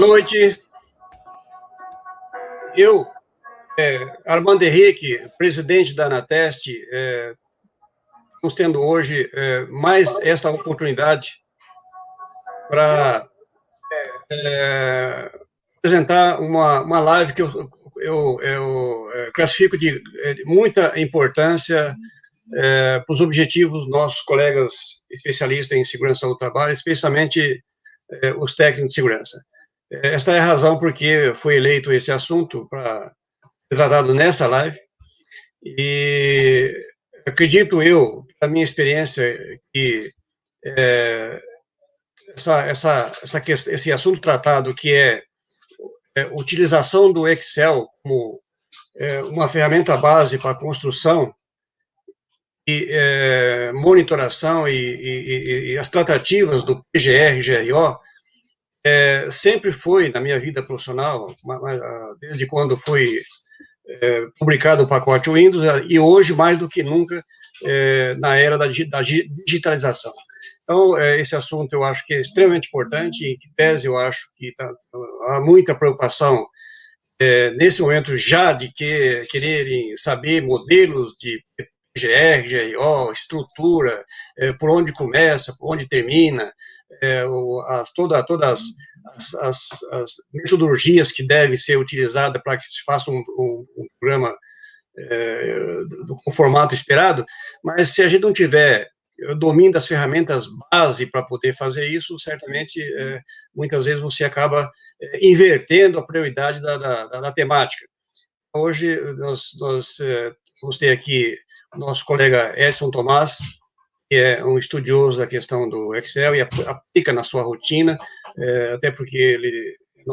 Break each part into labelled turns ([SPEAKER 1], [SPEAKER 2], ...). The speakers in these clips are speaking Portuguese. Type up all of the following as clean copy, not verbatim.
[SPEAKER 1] noite. Eu, Armando Henrique, presidente da Anatest, estamos tendo hoje mais esta oportunidade para apresentar uma live que eu classifico de muita importância para os objetivos dos nossos colegas especialistas em segurança do trabalho, especialmente os técnicos de segurança. Esta é a razão por que foi eleito esse assunto para ser tratado nessa live, e acredito eu, a minha experiência, que esse assunto tratado, que é utilização do Excel como uma ferramenta base para a construção e monitoração e as tratativas do PGR, GRO, sempre foi, na minha vida profissional, desde quando foi publicado o pacote Windows, e hoje, mais do que nunca, na era da digitalização. Então, esse assunto eu acho que é extremamente importante, em que pese eu acho que há muita preocupação nesse momento já de quererem saber modelos de PGR, GRO, estrutura, por onde começa, por onde termina, todas as metodologias que devem ser utilizadas para que se faça um programa com o formato esperado, mas se a gente não tiver domínio das ferramentas base para poder fazer isso, certamente, muitas vezes você acaba invertendo a prioridade da temática. Hoje, nós vamos ter aqui o nosso colega Edson Tomás, que é um estudioso da questão do Excel e aplica na sua rotina, até porque ele é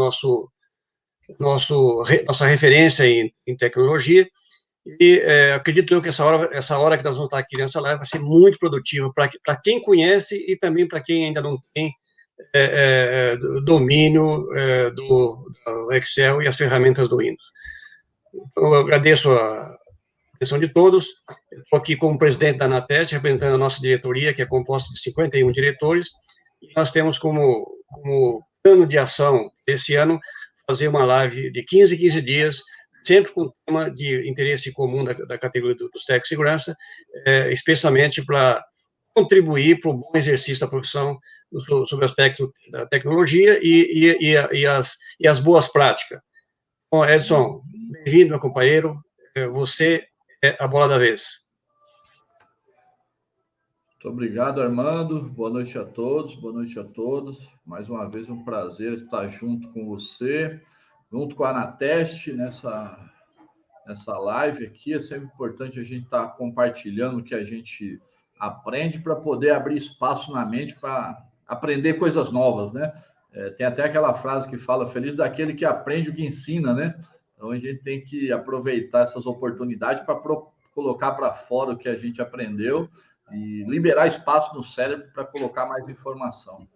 [SPEAKER 1] nossa referência em tecnologia, e acredito eu que essa hora que nós vamos estar aqui nessa live vai ser muito produtiva para quem conhece e também para quem ainda não tem domínio do Excel e as ferramentas do Windows. Então, eu agradeço a atenção de todos. Estou aqui como presidente da Anatest, representando a nossa diretoria, que é composta de 51 diretores, e nós temos como plano de ação esse ano fazer uma live de 15 em 15 dias, sempre com tema de interesse comum da categoria dos técnicos de segurança, especialmente para contribuir para o bom exercício da profissão sobre o aspecto da tecnologia e as boas práticas. Bom, Edson, bem-vindo, meu companheiro. Você é a bola da vez.
[SPEAKER 2] Muito obrigado, Armando. Boa noite a todos, boa noite a todos. Mais uma vez, um prazer estar junto com você, junto com a Anatest, nessa live aqui. É sempre importante a gente estar compartilhando o que a gente aprende para poder abrir espaço na mente para aprender coisas novas, né? Tem até aquela frase que fala, feliz daquele que aprende o que ensina, né? Então, a gente tem que aproveitar essas oportunidades para colocar para fora o que a gente aprendeu e liberar espaço no cérebro para colocar mais informação.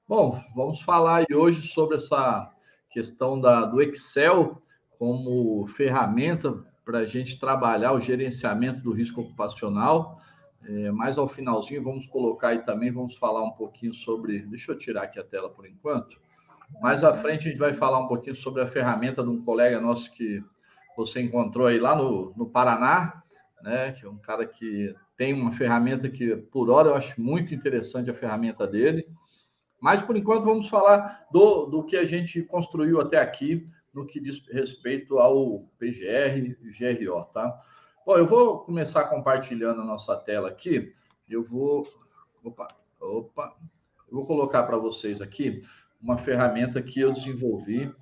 [SPEAKER 2] Bom, vamos falar hoje sobre essa questão do Excel como ferramenta para a gente trabalhar o gerenciamento do risco ocupacional. Mais ao finalzinho, vamos colocar aí também, vamos falar um pouquinho sobre... Deixa eu tirar aqui a tela por enquanto. Mais à frente, a gente vai falar um pouquinho sobre a ferramenta de um colega nosso que você encontrou aí lá no Paraná, né? Que é um cara que tem uma ferramenta que, por hora, eu acho muito interessante a ferramenta dele. Mas, por enquanto, vamos falar do que a gente construiu até aqui, no que diz respeito ao PGR e GRO, tá? Bom, eu vou começar compartilhando a nossa tela aqui. Eu vou... Eu vou colocar para vocês aqui uma ferramenta que eu desenvolvi.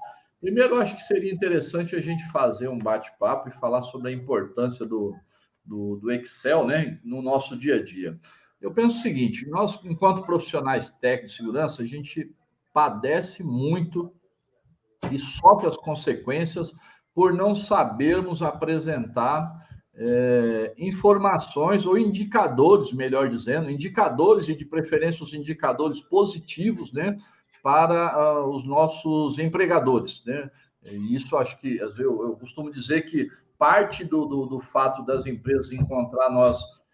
[SPEAKER 2] Primeiro, eu acho que seria interessante a gente fazer um bate-papo e falar sobre a importância do Excel, né, no nosso dia a dia. Eu penso o seguinte, nós, enquanto profissionais técnicos de segurança, a gente padece muito e sofre as consequências por não sabermos apresentar informações ou indicadores, melhor dizendo, indicadores e, de preferência, os indicadores positivos, né, para os nossos empregadores, né? E isso, acho que, às vezes, eu costumo dizer que parte do fato das empresas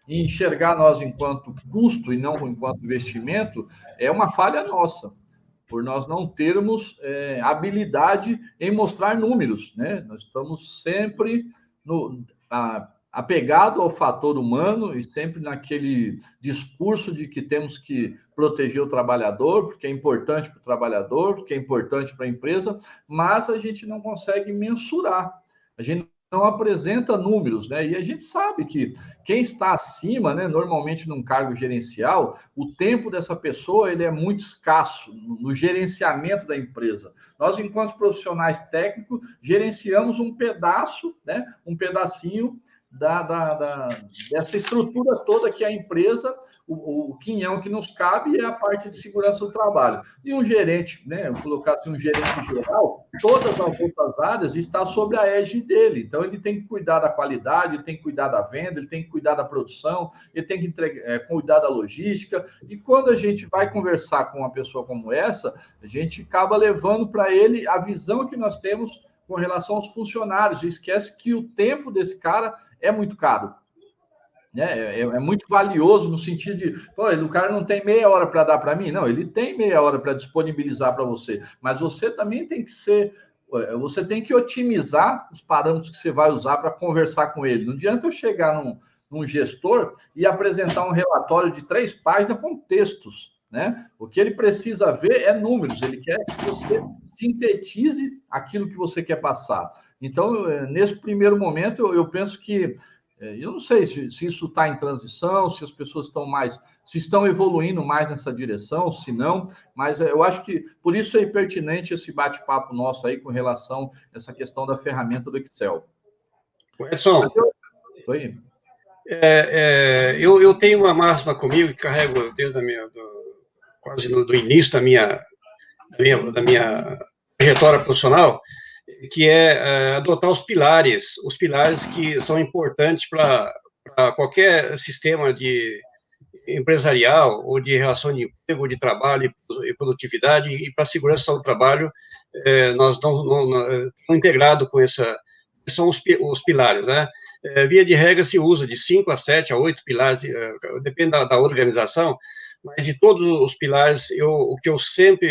[SPEAKER 2] enxergar nós enquanto custo e não enquanto investimento é uma falha nossa. por nós não termos habilidade em mostrar números, né? Nós estamos sempre apegado ao fator humano e sempre naquele discurso de que temos que proteger o trabalhador, porque é importante para o trabalhador, porque é importante para a empresa, mas a gente não consegue mensurar. A gente não apresenta números, né? E a gente sabe que quem está acima, né, normalmente num cargo gerencial, o tempo dessa pessoa ele é muito escasso no gerenciamento da empresa. Nós, enquanto profissionais técnicos, gerenciamos um pedaço, né, um pedacinho dessa estrutura toda que é a empresa, o quinhão que nos cabe é a parte de segurança do trabalho. E um gerente, né, eu colocasse um gerente geral, todas as outras áreas estão sob a égide dele. Então, ele tem que cuidar da qualidade, ele tem que cuidar da venda, ele tem que cuidar da produção, ele tem que cuidar da logística. E quando a gente vai conversar com uma pessoa como essa, a gente acaba levando para ele a visão que nós temos com relação aos funcionários. E esquece que o tempo desse cara é muito caro. Né? É muito valioso no sentido de, pô, o cara não tem meia hora para dar para mim. Não, ele tem meia hora para disponibilizar para você. Mas você também tem que você tem que otimizar os parâmetros que você vai usar para conversar com ele. Não adianta eu chegar num gestor e apresentar um relatório de 3 páginas com textos. Né? O que ele precisa ver é números, ele quer que você sintetize aquilo que você quer passar. Então, nesse primeiro momento, eu penso que, eu não sei se isso está em transição, se as pessoas se estão evoluindo mais nessa direção, se não, mas eu acho que por isso é pertinente esse bate-papo nosso aí com relação a essa questão da ferramenta do Excel.
[SPEAKER 1] Edson,
[SPEAKER 2] Oi.
[SPEAKER 1] Eu tenho uma máxima comigo que carrego desde quase do início da minha trajetória profissional, que é adotar os pilares que são importantes para qualquer sistema de empresarial ou de relação de emprego, ou de trabalho e produtividade, e para a segurança do trabalho, nós estamos integrados com são os pilares, né? Via de regra se usa de 5 a 7 a 8 pilares, depende da organização, mas de todos os pilares, o que eu sempre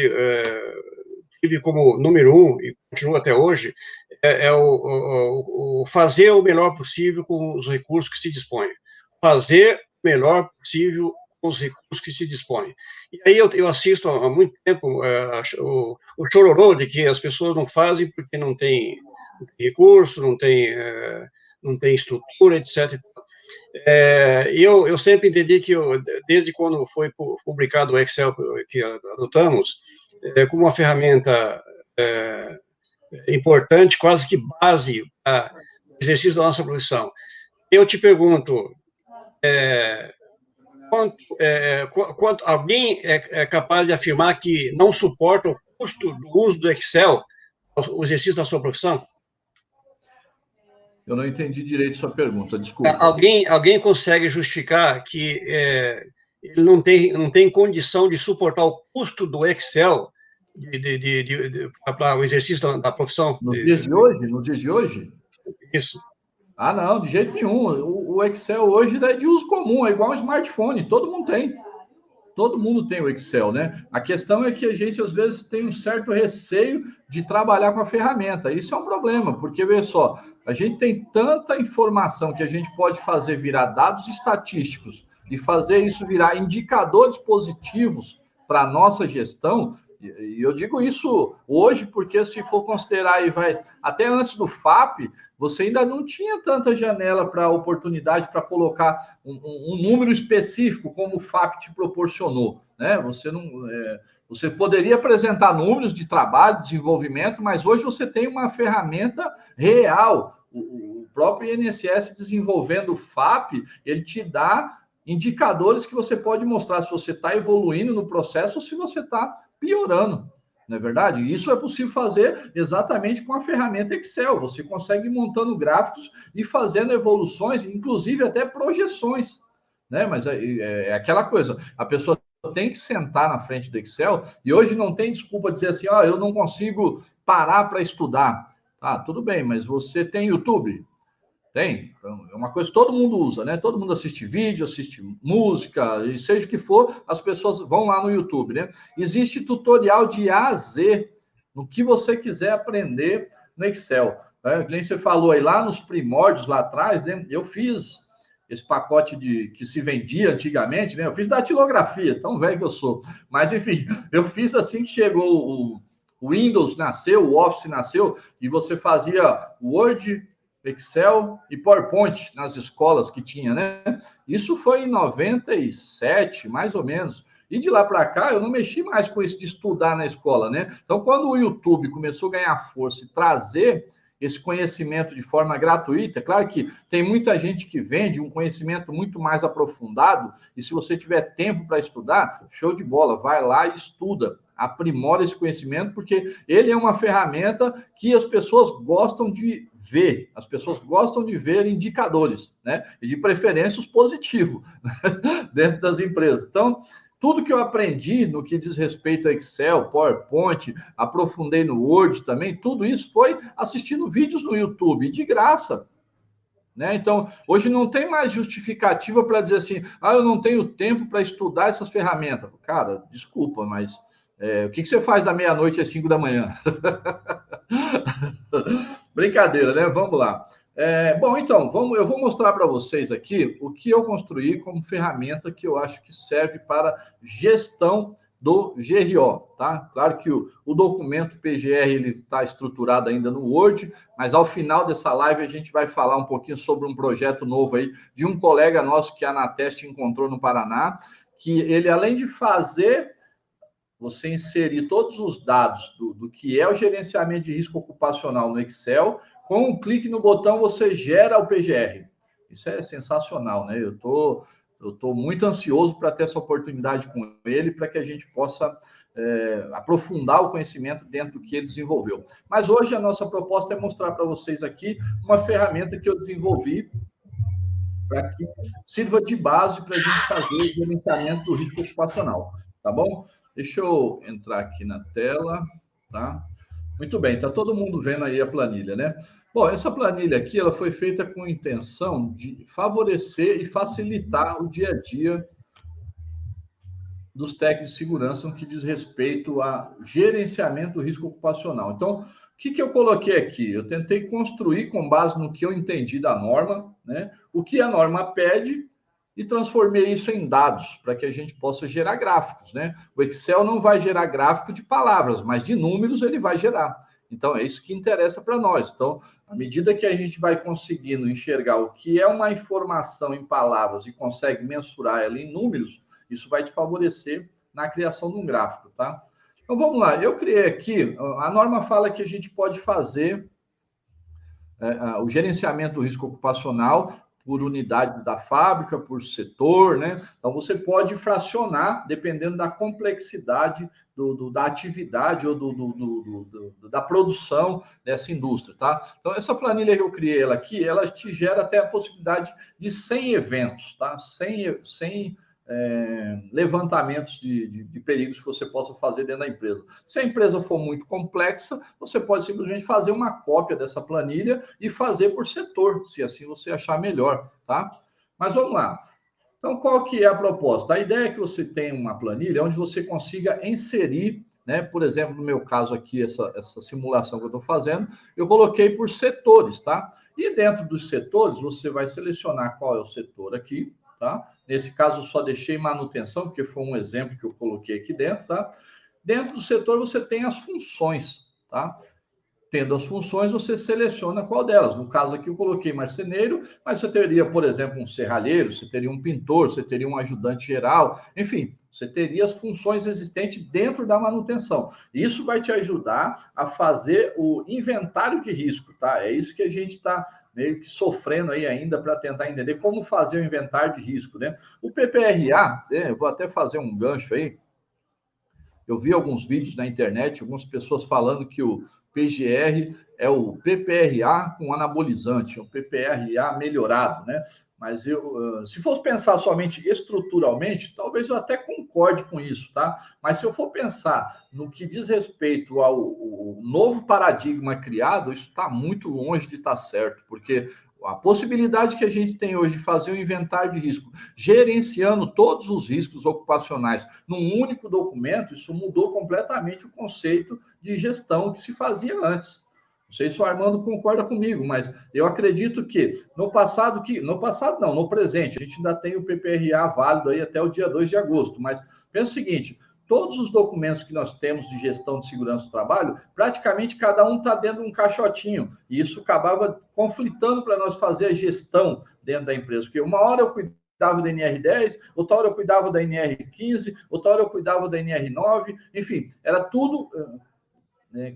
[SPEAKER 1] tive como número 1, e continuo até hoje, é o fazer o melhor possível com os recursos que se dispõe. Fazer o melhor possível com os recursos que se dispõe. E aí eu assisto há muito tempo o chororô de que as pessoas não fazem porque não tem recurso, não tem estrutura, etc. Eu sempre entendi que, desde quando foi publicado o Excel que adotamos, como uma ferramenta importante, quase que base para o exercício da nossa profissão. Eu te pergunto, quanto alguém é capaz de afirmar que não suporta o custo do uso do Excel, o exercício da sua profissão?
[SPEAKER 2] Eu não entendi direito sua pergunta, desculpa.
[SPEAKER 1] Alguém consegue justificar que ele não tem condição de suportar o custo do Excel para o exercício da profissão?
[SPEAKER 2] Nos dias de hoje? Nos dias de hoje?
[SPEAKER 1] Isso.
[SPEAKER 2] Ah, não, de jeito nenhum. O Excel hoje é de uso comum, é igual um smartphone, todo mundo tem. Todo mundo tem o Excel, né? A questão é que a gente, às vezes, tem um certo receio de trabalhar com a ferramenta. Isso é um problema, porque, veja só, a gente tem tanta informação que a gente pode fazer virar dados estatísticos e fazer isso virar indicadores positivos para a nossa gestão. E eu digo isso hoje porque, se for considerar aí, até antes do FAP, você ainda não tinha tanta janela para oportunidade para colocar um número específico como o FAP te proporcionou, né? Você poderia apresentar números de trabalho, desenvolvimento, mas hoje você tem uma ferramenta real. O próprio INSS desenvolvendo o FAP, ele te dá indicadores que você pode mostrar se você está evoluindo no processo ou se você está piorando. Não é verdade? Isso é possível fazer exatamente com a ferramenta Excel. Você consegue ir montando gráficos e fazendo evoluções, inclusive até projeções, né? Mas é aquela coisa, a pessoa tem que sentar na frente do Excel e hoje não tem desculpa dizer assim, eu não consigo parar para estudar. Ah, tudo bem, mas você tem YouTube? Tem. É uma coisa que todo mundo usa, né? Todo mundo assiste vídeo, assiste música, e seja o que for, as pessoas vão lá no YouTube, né? Existe tutorial de A a Z no que você quiser aprender no Excel. Né? Nem você falou aí, lá nos primórdios, lá atrás, né? Eu fiz esse pacote que se vendia antigamente, né? Eu fiz datilografia, tão velho que eu sou. Mas, enfim, eu fiz assim que chegou o Windows nasceu, o Office nasceu, e você fazia Word, Excel e PowerPoint nas escolas que tinha, né? Isso foi em 97, mais ou menos. E de lá para cá, eu não mexi mais com isso de estudar na escola, né? Então, quando o YouTube começou a ganhar força e trazer esse conhecimento de forma gratuita, claro que tem muita gente que vende um conhecimento muito mais aprofundado, e se você tiver tempo para estudar, show de bola, vai lá e estuda, aprimora esse conhecimento, porque ele é uma ferramenta que as pessoas gostam de ver, as pessoas gostam de ver indicadores, né? E de preferência os positivos dentro das empresas. Então, tudo que eu aprendi no que diz respeito a Excel, PowerPoint, aprofundei no Word também, tudo isso foi assistindo vídeos no YouTube, de graça. Né? Então, hoje não tem mais justificativa para dizer assim, eu não tenho tempo para estudar essas ferramentas. Cara, desculpa, mas o que você faz da meia-noite às 5 da manhã? Brincadeira, né? Vamos lá. Bom, então, eu vou mostrar para vocês aqui o que eu construí como ferramenta que eu acho que serve para gestão do GRO, tá? Claro que o documento PGR ele está estruturado ainda no Word, mas ao final dessa live a gente vai falar um pouquinho sobre um projeto novo aí de um colega nosso que a Anateste encontrou no Paraná, que ele, além de fazer você inserir todos os dados do que é o gerenciamento de risco ocupacional no Excel, com um clique no botão você gera o PGR. Isso é sensacional, né? Eu tô muito ansioso para ter essa oportunidade com ele, para que a gente possa aprofundar o conhecimento dentro do que ele desenvolveu. Mas hoje a nossa proposta é mostrar para vocês aqui uma ferramenta que eu desenvolvi para que sirva de base para a gente fazer o gerenciamento do risco ocupacional, tá bom? Deixa eu entrar aqui na tela, tá? Muito bem, tá todo mundo vendo aí a planilha, né? Bom, essa planilha aqui, ela foi feita com a intenção de favorecer e facilitar o dia a dia dos técnicos de segurança no que diz respeito a gerenciamento do risco ocupacional. Então, o que eu coloquei aqui? Eu tentei construir com base no que eu entendi da norma, né? O que a norma pede e transformei isso em dados para que a gente possa gerar gráficos, né? O Excel não vai gerar gráfico de palavras, mas de números ele vai gerar. Então, é isso que interessa para nós. Então, à medida que a gente vai conseguindo enxergar o que é uma informação em palavras e consegue mensurar ela em números, isso vai te favorecer na criação de um gráfico, tá? Então, vamos lá. Eu criei aqui, a norma fala que a gente pode fazer o gerenciamento do risco ocupacional por unidade da fábrica, por setor, né? Então, você pode fracionar, dependendo da complexidade da atividade ou da produção dessa indústria, tá? Então, essa planilha que eu criei ela aqui, ela te gera até a possibilidade de 100 eventos, tá? 100 levantamentos de perigos que você possa fazer dentro da empresa. Se a empresa for muito complexa, você pode simplesmente fazer uma cópia dessa planilha e fazer por setor, se assim você achar melhor, tá? Mas vamos lá. Então, qual que é a proposta? A ideia é que você tenha uma planilha onde você consiga inserir, né? Por exemplo, no meu caso aqui, essa simulação que eu estou fazendo, eu coloquei por setores, tá? E dentro dos setores, você vai selecionar qual é o setor aqui, tá? Nesse caso, eu só deixei manutenção, porque foi um exemplo que eu coloquei aqui dentro, tá? Dentro do setor, você tem as funções, tá? Tendo as funções, você seleciona qual delas. No caso aqui, eu coloquei marceneiro, mas você teria, por exemplo, um serralheiro, você teria um pintor, você teria um ajudante geral, enfim, você teria as funções existentes dentro da manutenção. Isso vai te ajudar a fazer o inventário de risco, tá? É isso que a gente está meio que sofrendo aí ainda para tentar entender como fazer o inventário de risco, né? O PPRA, eu vou até fazer um gancho aí. Eu vi alguns vídeos na internet, algumas pessoas falando que o PGR é o PPRA com anabolizante, o PPRA melhorado, né? Mas se fosse pensar somente estruturalmente, talvez eu até concorde com isso, tá? Mas se eu for pensar no que diz respeito ao novo paradigma criado, isso está muito longe de estar certo, porque A possibilidade que a gente tem hoje de fazer um inventário de risco, gerenciando todos os riscos ocupacionais num único documento, isso mudou completamente o conceito de gestão que se fazia antes. Não sei se o Armando concorda comigo, mas eu acredito que no presente, a gente ainda tem o PPRA válido aí até o dia 2 de agosto, mas pensa o seguinte, todos os documentos que nós temos de gestão de segurança do trabalho, praticamente cada um está dentro de um caixotinho, e isso acabava conflitando para nós fazer a gestão dentro da empresa, porque uma hora eu cuidava da NR10, outra hora eu cuidava da NR15, outra hora eu cuidava da NR9, enfim, era tudo,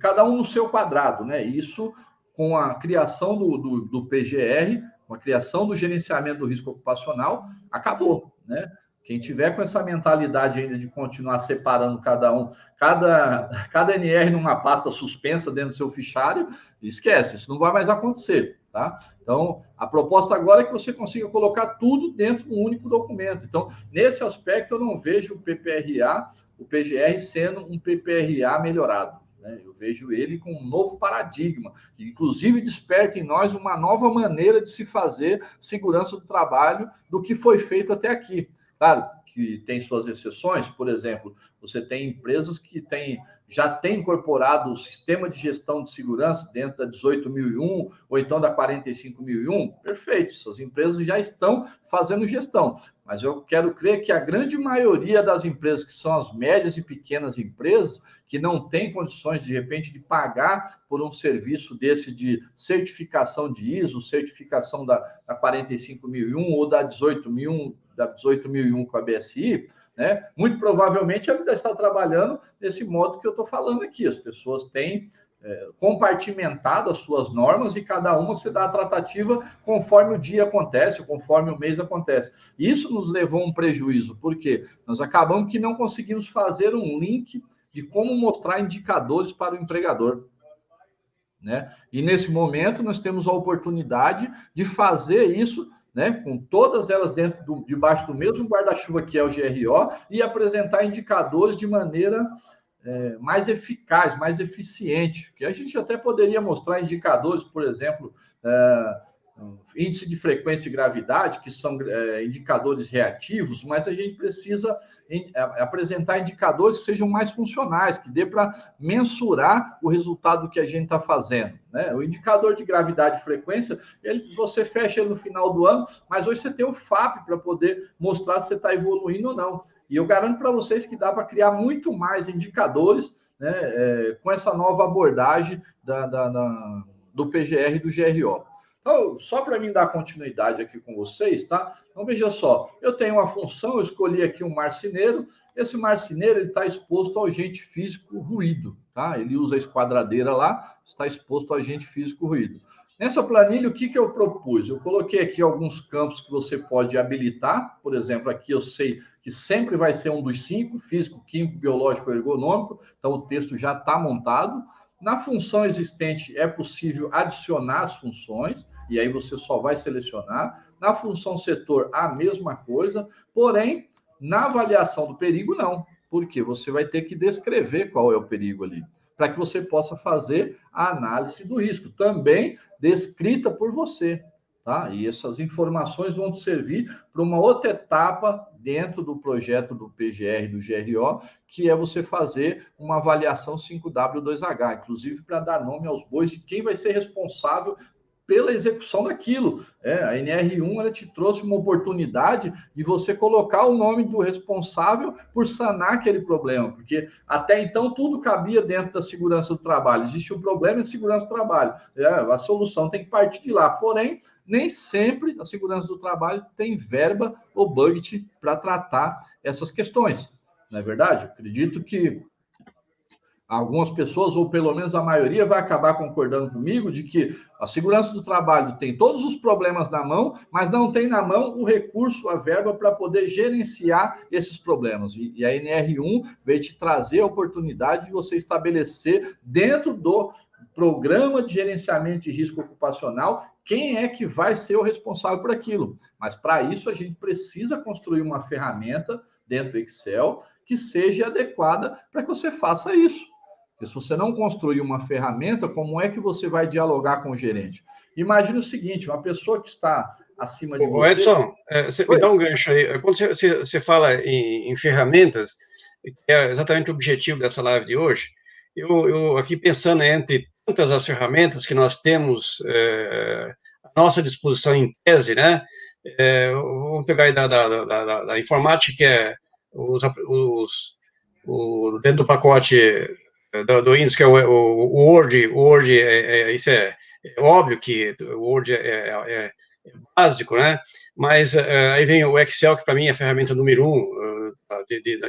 [SPEAKER 2] cada um no seu quadrado, né? Isso com a criação do PGR, com a criação do gerenciamento do risco ocupacional, acabou, né? Quem tiver com essa mentalidade ainda de continuar separando cada NR numa pasta suspensa dentro do seu fichário, esquece, isso não vai mais acontecer, tá? Então, a proposta agora é que você consiga colocar tudo dentro de um único documento. Então, nesse aspecto, eu não vejo o PGR sendo um PPRA melhorado. Eu vejo ele com um novo paradigma, que inclusive desperta em nós uma nova maneira de se fazer segurança do trabalho do que foi feito até aqui. Claro que tem suas exceções, por exemplo, você tem empresas que já têm incorporado o sistema de gestão de segurança dentro da 18.001 ou então da 45.001, perfeito, essas empresas já estão fazendo gestão, mas eu quero crer que a grande maioria das empresas, que são as médias e pequenas empresas, que não têm condições, de repente, de pagar por um serviço desse de certificação de ISO, certificação da 45.001 ou da 18.001 com a BSI, né? Muito provavelmente ela ainda está trabalhando desse modo que eu estou falando aqui. As pessoas têm compartimentado as suas normas e cada uma se dá a tratativa conforme o dia acontece, conforme o mês acontece. Isso nos levou a um prejuízo, porque nós acabamos que não conseguimos fazer um link de como mostrar indicadores para o empregador, né? E nesse momento nós temos a oportunidade de fazer isso, né, com todas elas debaixo do mesmo guarda-chuva que é o GRO, e apresentar indicadores de maneira mais eficaz, mais eficiente. Que a gente até poderia mostrar indicadores, por exemplo, índice de frequência e gravidade, que são indicadores reativos, mas a gente precisa apresentar indicadores que sejam mais funcionais, que dê para mensurar o resultado que a gente está fazendo, né? O indicador de gravidade e frequência, você fecha ele no final do ano, mas hoje você tem o FAP para poder mostrar se você está evoluindo ou não. E eu garanto para vocês que dá para criar muito mais indicadores, né, com essa nova abordagem do PGR e do GRO. Então, só para mim dar continuidade aqui com vocês, tá? Então, veja só, eu tenho uma função, eu escolhi aqui um marceneiro, esse marceneiro está exposto ao agente físico ruído, tá? Ele usa a esquadradeira lá, está exposto ao agente físico ruído. Nessa planilha, o que eu propus? Eu coloquei aqui alguns campos que você pode habilitar, por exemplo, aqui eu sei que sempre vai ser um dos 5, físico, químico, biológico, ergonômico, então o texto já está montado. Na função existente é possível adicionar as funções, e aí você só vai selecionar. Na função setor, a mesma coisa, porém, na avaliação do perigo, não, porque você vai ter que descrever qual é o perigo ali, para que você possa fazer a análise do risco, também descrita por você, tá? E essas informações vão te servir para uma outra etapa dentro do projeto do PGR e do GRO, que é você fazer uma avaliação 5W2H, inclusive para dar nome aos bois de quem vai ser responsável pela execução daquilo. A NR1 ela te trouxe uma oportunidade de você colocar o nome do responsável por sanar aquele problema, porque até então tudo cabia dentro da segurança do trabalho. Existe um problema em segurança do trabalho. A solução tem que partir de lá. Porém, nem sempre a segurança do trabalho tem verba ou budget para tratar essas questões. Não é verdade? Acredito que algumas pessoas, ou pelo menos a maioria, vai acabar concordando comigo de que a segurança do trabalho tem todos os problemas na mão, mas não tem na mão o recurso, a verba para poder gerenciar esses problemas. E a NR1 veio te trazer a oportunidade de você estabelecer dentro do programa de gerenciamento de risco ocupacional quem é que vai ser o responsável por aquilo. Mas para isso a gente precisa construir uma ferramenta dentro do Excel que seja adequada para que você faça isso. Porque se você não construir uma ferramenta, como é que você vai dialogar com o gerente? Imagine o seguinte, uma pessoa que está acima de
[SPEAKER 1] Ô,
[SPEAKER 2] você...
[SPEAKER 1] Edson, você me dá um gancho aí. Quando você fala em ferramentas, que é exatamente o objetivo dessa live de hoje, eu aqui pensando entre tantas as ferramentas que nós temos à nossa disposição em tese, né? Vamos pegar aí da informática, que é dentro do pacote do Windows, que é o Word. O Word, isso é óbvio que o Word é básico, né? Mas aí vem o Excel, que para mim é a ferramenta número um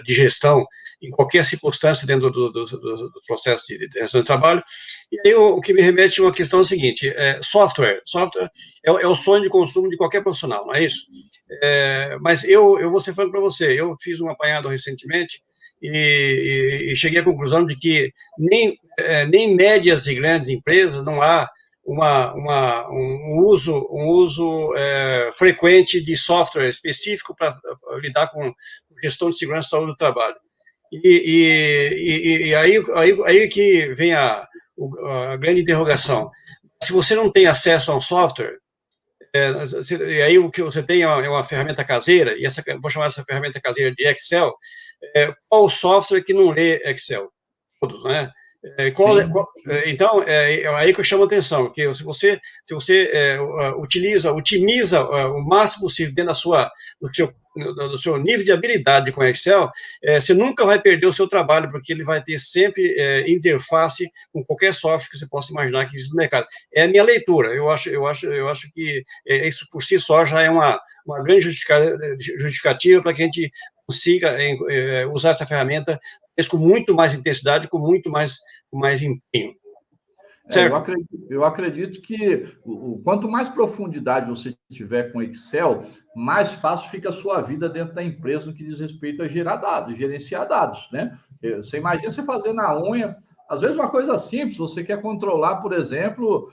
[SPEAKER 1] de gestão em qualquer circunstância dentro do processo de gestão de trabalho. E aí o que me remete a uma questão seguinte: software. Software é o sonho de consumo de qualquer profissional, não é isso? Mas eu vou ser franco para você, eu fiz um apanhado recentemente e cheguei à conclusão de que nem médias e grandes empresas não há um uso frequente de software específico para lidar com gestão de segurança e saúde do trabalho. E aí que vem a grande interrogação. Se você não tem acesso a um software, e aí o que você tem é uma ferramenta caseira, e vou chamar essa ferramenta caseira de Excel. Qual o software que não lê Excel? Todos, né? Então, é aí que eu chamo a atenção, que se você otimiza o máximo possível dentro do seu nível de habilidade com Excel, você nunca vai perder o seu trabalho, porque ele vai ter sempre interface com qualquer software que você possa imaginar que existe no mercado. É a minha leitura. Eu acho que isso por si só já é uma grande justificativa para que a gente consiga usar essa ferramenta com muito mais intensidade, com muito mais empenho.
[SPEAKER 2] Eu acredito que quanto mais profundidade você tiver com Excel, mais fácil fica a sua vida dentro da empresa no que diz respeito a gerar dados, gerenciar dados, né? Você imagina você fazer na unha, às vezes uma coisa simples, você quer controlar, por exemplo,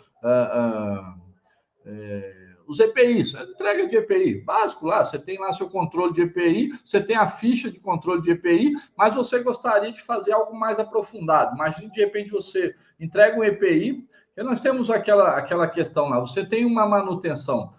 [SPEAKER 2] os EPIs, entrega de EPI, básico lá, você tem lá seu controle de EPI, você tem a ficha de controle de EPI, mas você gostaria de fazer algo mais aprofundado. Imagine, de repente, você entrega um EPI, e nós temos aquela questão lá, você tem uma manutenção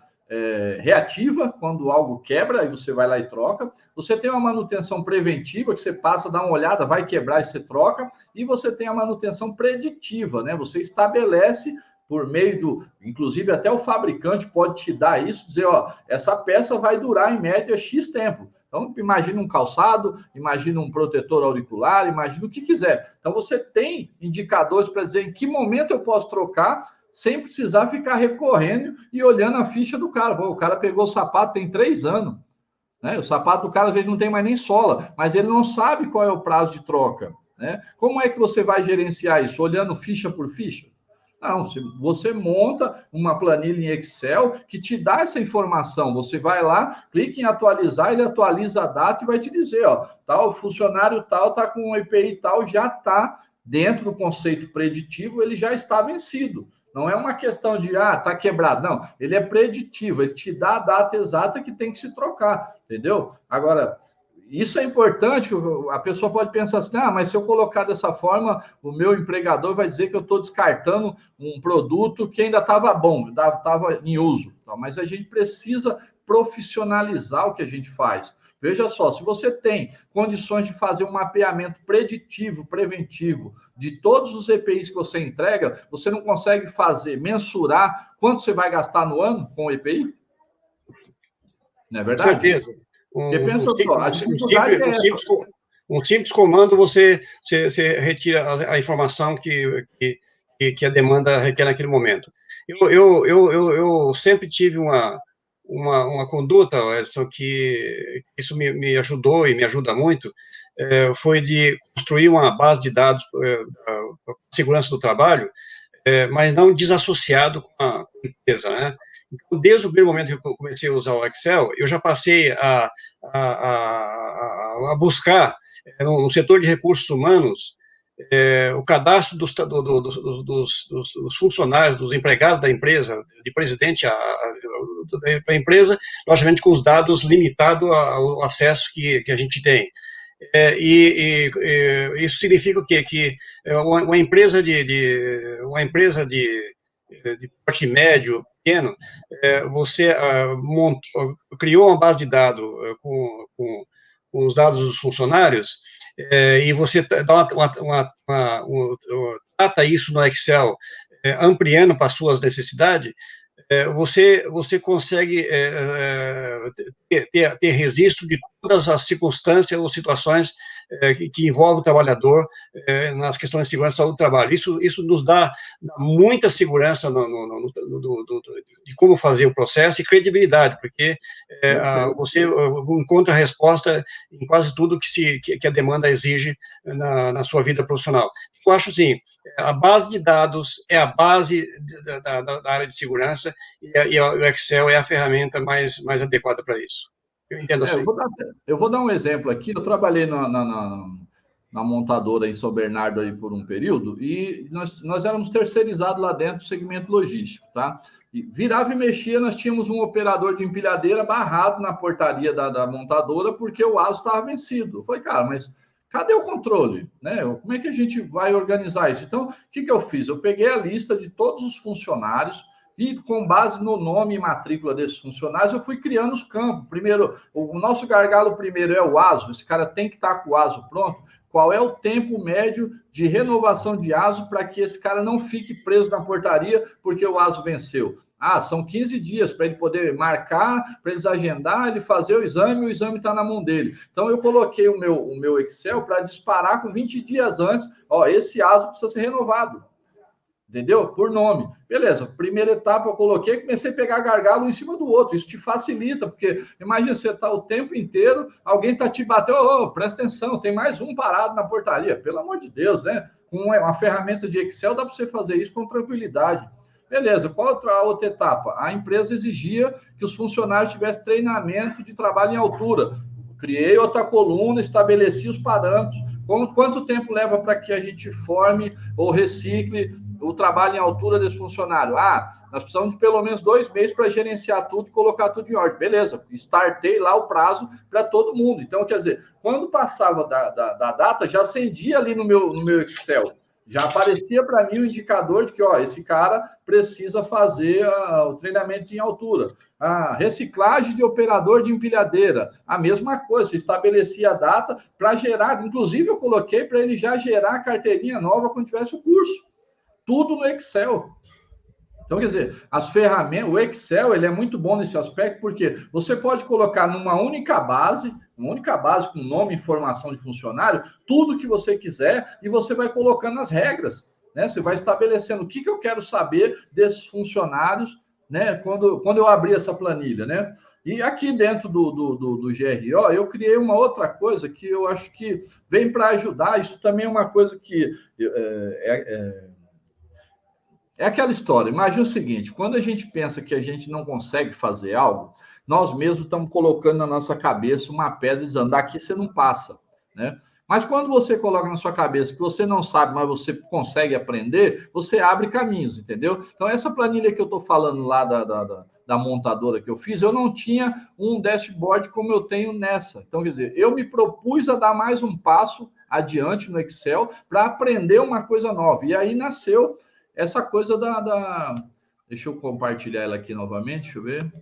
[SPEAKER 2] reativa, quando algo quebra, aí você vai lá e troca. Você tem uma manutenção preventiva, que você passa, dá uma olhada, vai quebrar e você troca. E você tem a manutenção preditiva, né? Você estabelece por meio inclusive até o fabricante pode te dar isso, dizer, ó, essa peça vai durar em média X tempo. Então, imagina um calçado, imagina um protetor auricular, imagina o que quiser. Então, você tem indicadores para dizer em que momento eu posso trocar, sem precisar ficar recorrendo e olhando a ficha do cara. O cara pegou o sapato tem 3 anos, né? O sapato do cara às vezes não tem mais nem sola, mas ele não sabe qual é o prazo de troca, né? Como é que você vai gerenciar isso? Olhando ficha por ficha? Não, você monta uma planilha em Excel que te dá essa informação. Você vai lá, clica em atualizar, ele atualiza a data e vai te dizer, ó, tal funcionário tal está com um EPI tal, já está dentro do conceito preditivo, ele já está vencido. Não é uma questão de, está quebrado. Não, ele é preditivo, ele te dá a data exata que tem que se trocar, entendeu? Agora, isso é importante, a pessoa pode pensar assim, mas se eu colocar dessa forma, o meu empregador vai dizer que eu estou descartando um produto que ainda estava bom, estava em uso. Mas a gente precisa profissionalizar o que a gente faz. Veja só, se você tem condições de fazer um mapeamento preditivo, preventivo, de todos os EPIs que você entrega, você não consegue mensurar quanto você vai gastar no ano com o EPI? Não é verdade?
[SPEAKER 1] Com certeza.
[SPEAKER 2] Um
[SPEAKER 1] simples comando, você retira a informação que a demanda requer naquele momento. Eu sempre tive uma conduta, Edson, que isso me ajudou e me ajuda muito, foi de construir uma base de dados para segurança do trabalho, mas não desassociado com a empresa, né? Então, desde o primeiro momento que eu comecei a usar o Excel, eu já passei a buscar, no setor de recursos humanos, o cadastro dos funcionários, dos empregados da empresa, de presidente da empresa, logicamente com os dados limitados ao acesso que a gente tem. Isso significa o quê? Que uma empresa de de porte médio, pequeno, você criou uma base de dados com os dados dos funcionários, e você dá trata isso no Excel, ampliando para suas necessidades, você consegue ter registro de todas as circunstâncias ou situações que envolvem o trabalhador nas questões de segurança e saúde do trabalho. Isso nos dá muita segurança de como fazer o processo e credibilidade, porque você encontra a resposta em quase tudo que a demanda exige na sua vida profissional. Eu acho assim, a base de dados é a base da área de segurança, e o Excel é a ferramenta mais adequada para isso. Eu entendo assim.
[SPEAKER 2] Eu vou dar um exemplo aqui. Eu trabalhei na montadora em São Bernardo aí por um período, e nós éramos terceirizados lá dentro do segmento logístico, tá? E virava e mexia, nós tínhamos um operador de empilhadeira barrado na portaria da montadora porque o ASO estava vencido. Eu falei, cara, mas cadê o controle? Né? Como é que a gente vai organizar isso? Então, o que eu fiz? Eu peguei a lista de todos os funcionários e, com base no nome e matrícula desses funcionários, eu fui criando os campos. Primeiro, o nosso gargalo primeiro é o ASO. Esse cara tem que estar com o ASO pronto. Qual é o tempo médio de renovação de ASO para que esse cara não fique preso na portaria porque o ASO venceu? São 15 dias para ele poder marcar, para eles agendar, ele fazer o exame está na mão dele. Então, eu coloquei o meu Excel para disparar com 20 dias antes, esse ASO precisa ser renovado. Entendeu? Por nome. Beleza, primeira etapa eu coloquei, comecei a pegar gargalo um em cima do outro. Isso te facilita, porque imagina, você está o tempo inteiro, alguém está te batendo, presta atenção, tem mais um parado na portaria. Pelo amor de Deus, né? Com uma ferramenta de Excel dá para você fazer isso com tranquilidade. Beleza, qual a outra etapa? A empresa exigia que os funcionários tivessem treinamento de trabalho em altura. Criei outra coluna, estabeleci os parâmetros. Quanto tempo leva para que a gente forme ou recicle o trabalho em altura desse funcionário? Nós precisamos de pelo menos 2 meses para gerenciar tudo e colocar tudo em ordem. Beleza, startei lá o prazo para todo mundo. Então, quer dizer, quando passava da data, já acendia ali no meu Excel. Já aparecia para mim o indicador de que, esse cara precisa fazer o treinamento em altura. A reciclagem de operador de empilhadeira, a mesma coisa, você estabelecia a data para gerar, inclusive eu coloquei para ele já gerar a carteirinha nova quando tivesse o curso. Tudo no Excel. Então, quer dizer, as ferramentas, o Excel, ele é muito bom nesse aspecto, porque você pode colocar numa única base com nome e informação de funcionário, tudo que você quiser, e você vai colocando as regras, né? Você vai estabelecendo o que eu quero saber desses funcionários, né? Quando eu abrir essa planilha, né? E aqui dentro do GRO, eu criei uma outra coisa que eu acho que vem para ajudar. Isso também é uma coisa que é aquela história. Imagina o seguinte, quando a gente pensa que a gente não consegue fazer algo, nós mesmos estamos colocando na nossa cabeça uma pedra dizendo, daqui você não passa, né? Mas quando você coloca na sua cabeça que você não sabe, mas você consegue aprender, você abre caminhos, entendeu? Então, essa planilha que eu estou falando lá da montadora que eu fiz, eu não tinha um dashboard como eu tenho nessa. Então, quer dizer, eu me propus a dar mais um passo adiante no Excel para aprender uma coisa nova. E aí nasceu essa coisa Deixa eu compartilhar ela aqui novamente, deixa eu ver.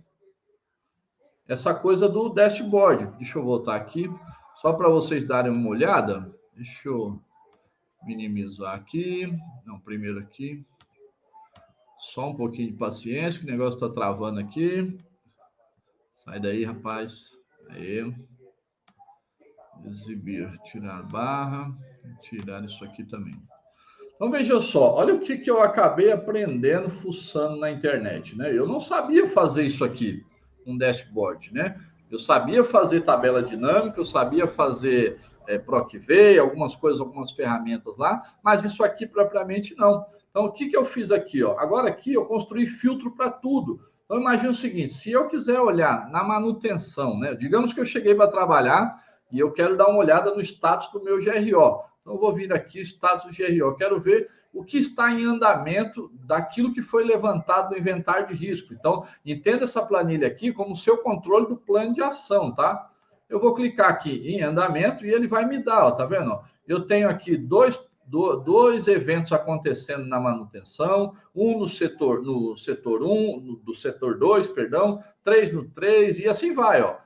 [SPEAKER 2] Essa coisa do dashboard. Deixa eu voltar aqui, só para vocês darem uma olhada. Deixa eu minimizar aqui. Não, primeiro aqui. Só um pouquinho de paciência, que o negócio está travando aqui. Sai daí, rapaz. Aí. Exibir, tirar barra. Tirar isso aqui também. Então, veja só, olha o que eu acabei aprendendo fuçando na internet, né? Eu não sabia fazer isso aqui, um dashboard, né? Eu sabia fazer tabela dinâmica, eu sabia fazer PROC-V, algumas coisas, algumas ferramentas lá, mas isso aqui propriamente não. Então, o que eu fiz aqui? Agora aqui eu construí filtro para tudo. Então, imagine o seguinte, se eu quiser olhar na manutenção, né? Digamos que eu cheguei para trabalhar e eu quero dar uma olhada no status do meu GRO. Então, eu vou vir aqui, status do GRO. Quero ver o que está em andamento daquilo que foi levantado no inventário de risco. Então, entenda essa planilha aqui como o seu controle do plano de ação, Eu vou clicar aqui em andamento e ele vai me dar, tá vendo? Eu tenho aqui dois eventos acontecendo na manutenção, um no setor 1, do setor 2, perdão, 3 no 3, e assim vai, ó.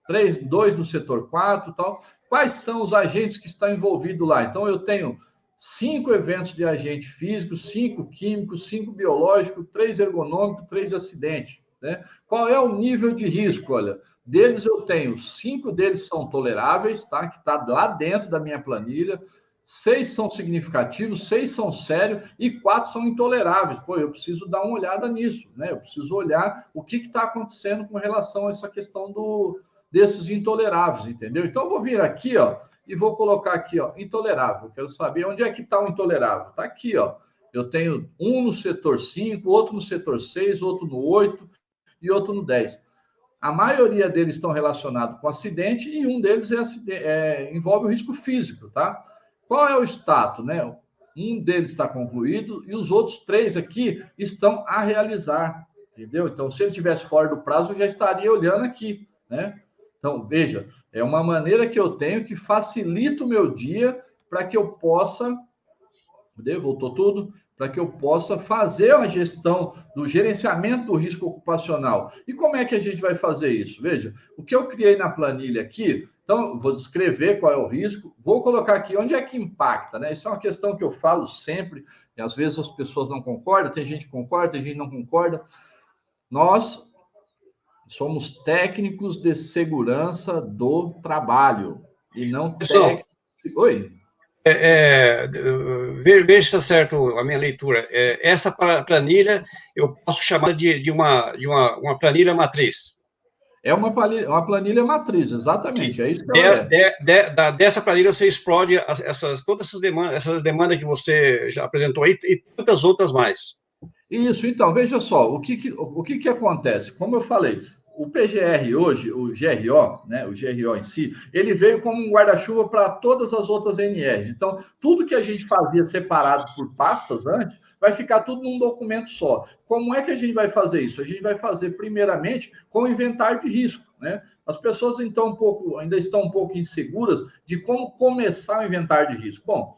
[SPEAKER 2] 2 no setor 4 e tal. Quais são os agentes que estão envolvidos lá? Então, eu tenho 5 eventos de agente físico, 5 químicos, 5 biológicos, 3 ergonômicos, 3 acidentes. Né? Qual é o nível de risco? Olha, deles eu tenho 5 deles são toleráveis, tá? Que está lá dentro da minha planilha. 6 são significativos, 6 são sérios e 4 são intoleráveis. Pô, eu preciso dar uma olhada nisso, né? Eu preciso olhar o que está acontecendo com relação a essa questão desses intoleráveis, entendeu? Então, eu vou vir aqui, ó, e vou colocar aqui, ó, intolerável. Quero saber onde é que está o intolerável. Está aqui, ó. Eu tenho um no setor 5, outro no setor 6, outro no 8 e outro no 10. A maioria deles estão relacionados com acidente e um deles envolve o risco físico, tá? Qual é o status, né? Um deles está concluído e os outros 3 aqui estão a realizar, entendeu? Então, se ele tivesse fora do prazo, eu já estaria olhando aqui, né? Então, veja, é uma maneira que eu tenho que facilita o meu dia para que eu possa... Voltou tudo? Para que eu possa fazer a gestão do gerenciamento do risco ocupacional. E como é que a gente vai fazer isso? Veja, o que eu criei na planilha aqui, então, vou descrever qual é o risco, vou colocar aqui onde é que impacta, né? Isso é uma questão que eu falo sempre, e às vezes as pessoas não concordam, tem gente que concorda, tem gente que não concorda. Nós somos técnicos de segurança do trabalho e não técnicos... Oi?
[SPEAKER 1] Veja se está certo a minha leitura. Essa planilha eu posso chamar de uma planilha matriz.
[SPEAKER 2] É uma planilha matriz, exatamente. É isso que
[SPEAKER 1] dessa planilha você explode todas essas demandas que você já apresentou aí e tantas outras mais.
[SPEAKER 2] Isso, então, veja só, o que acontece? Como eu falei, o PGR hoje, o GRO, né, o GRO em si, ele veio como um guarda-chuva para todas as outras NRs. Então, tudo que a gente fazia separado por pastas antes, vai ficar tudo num documento só. Como é que a gente vai fazer isso? A gente vai fazer, primeiramente, com o inventário de risco, né? As pessoas então, ainda estão um pouco inseguras de como começar o inventário de risco. Bom,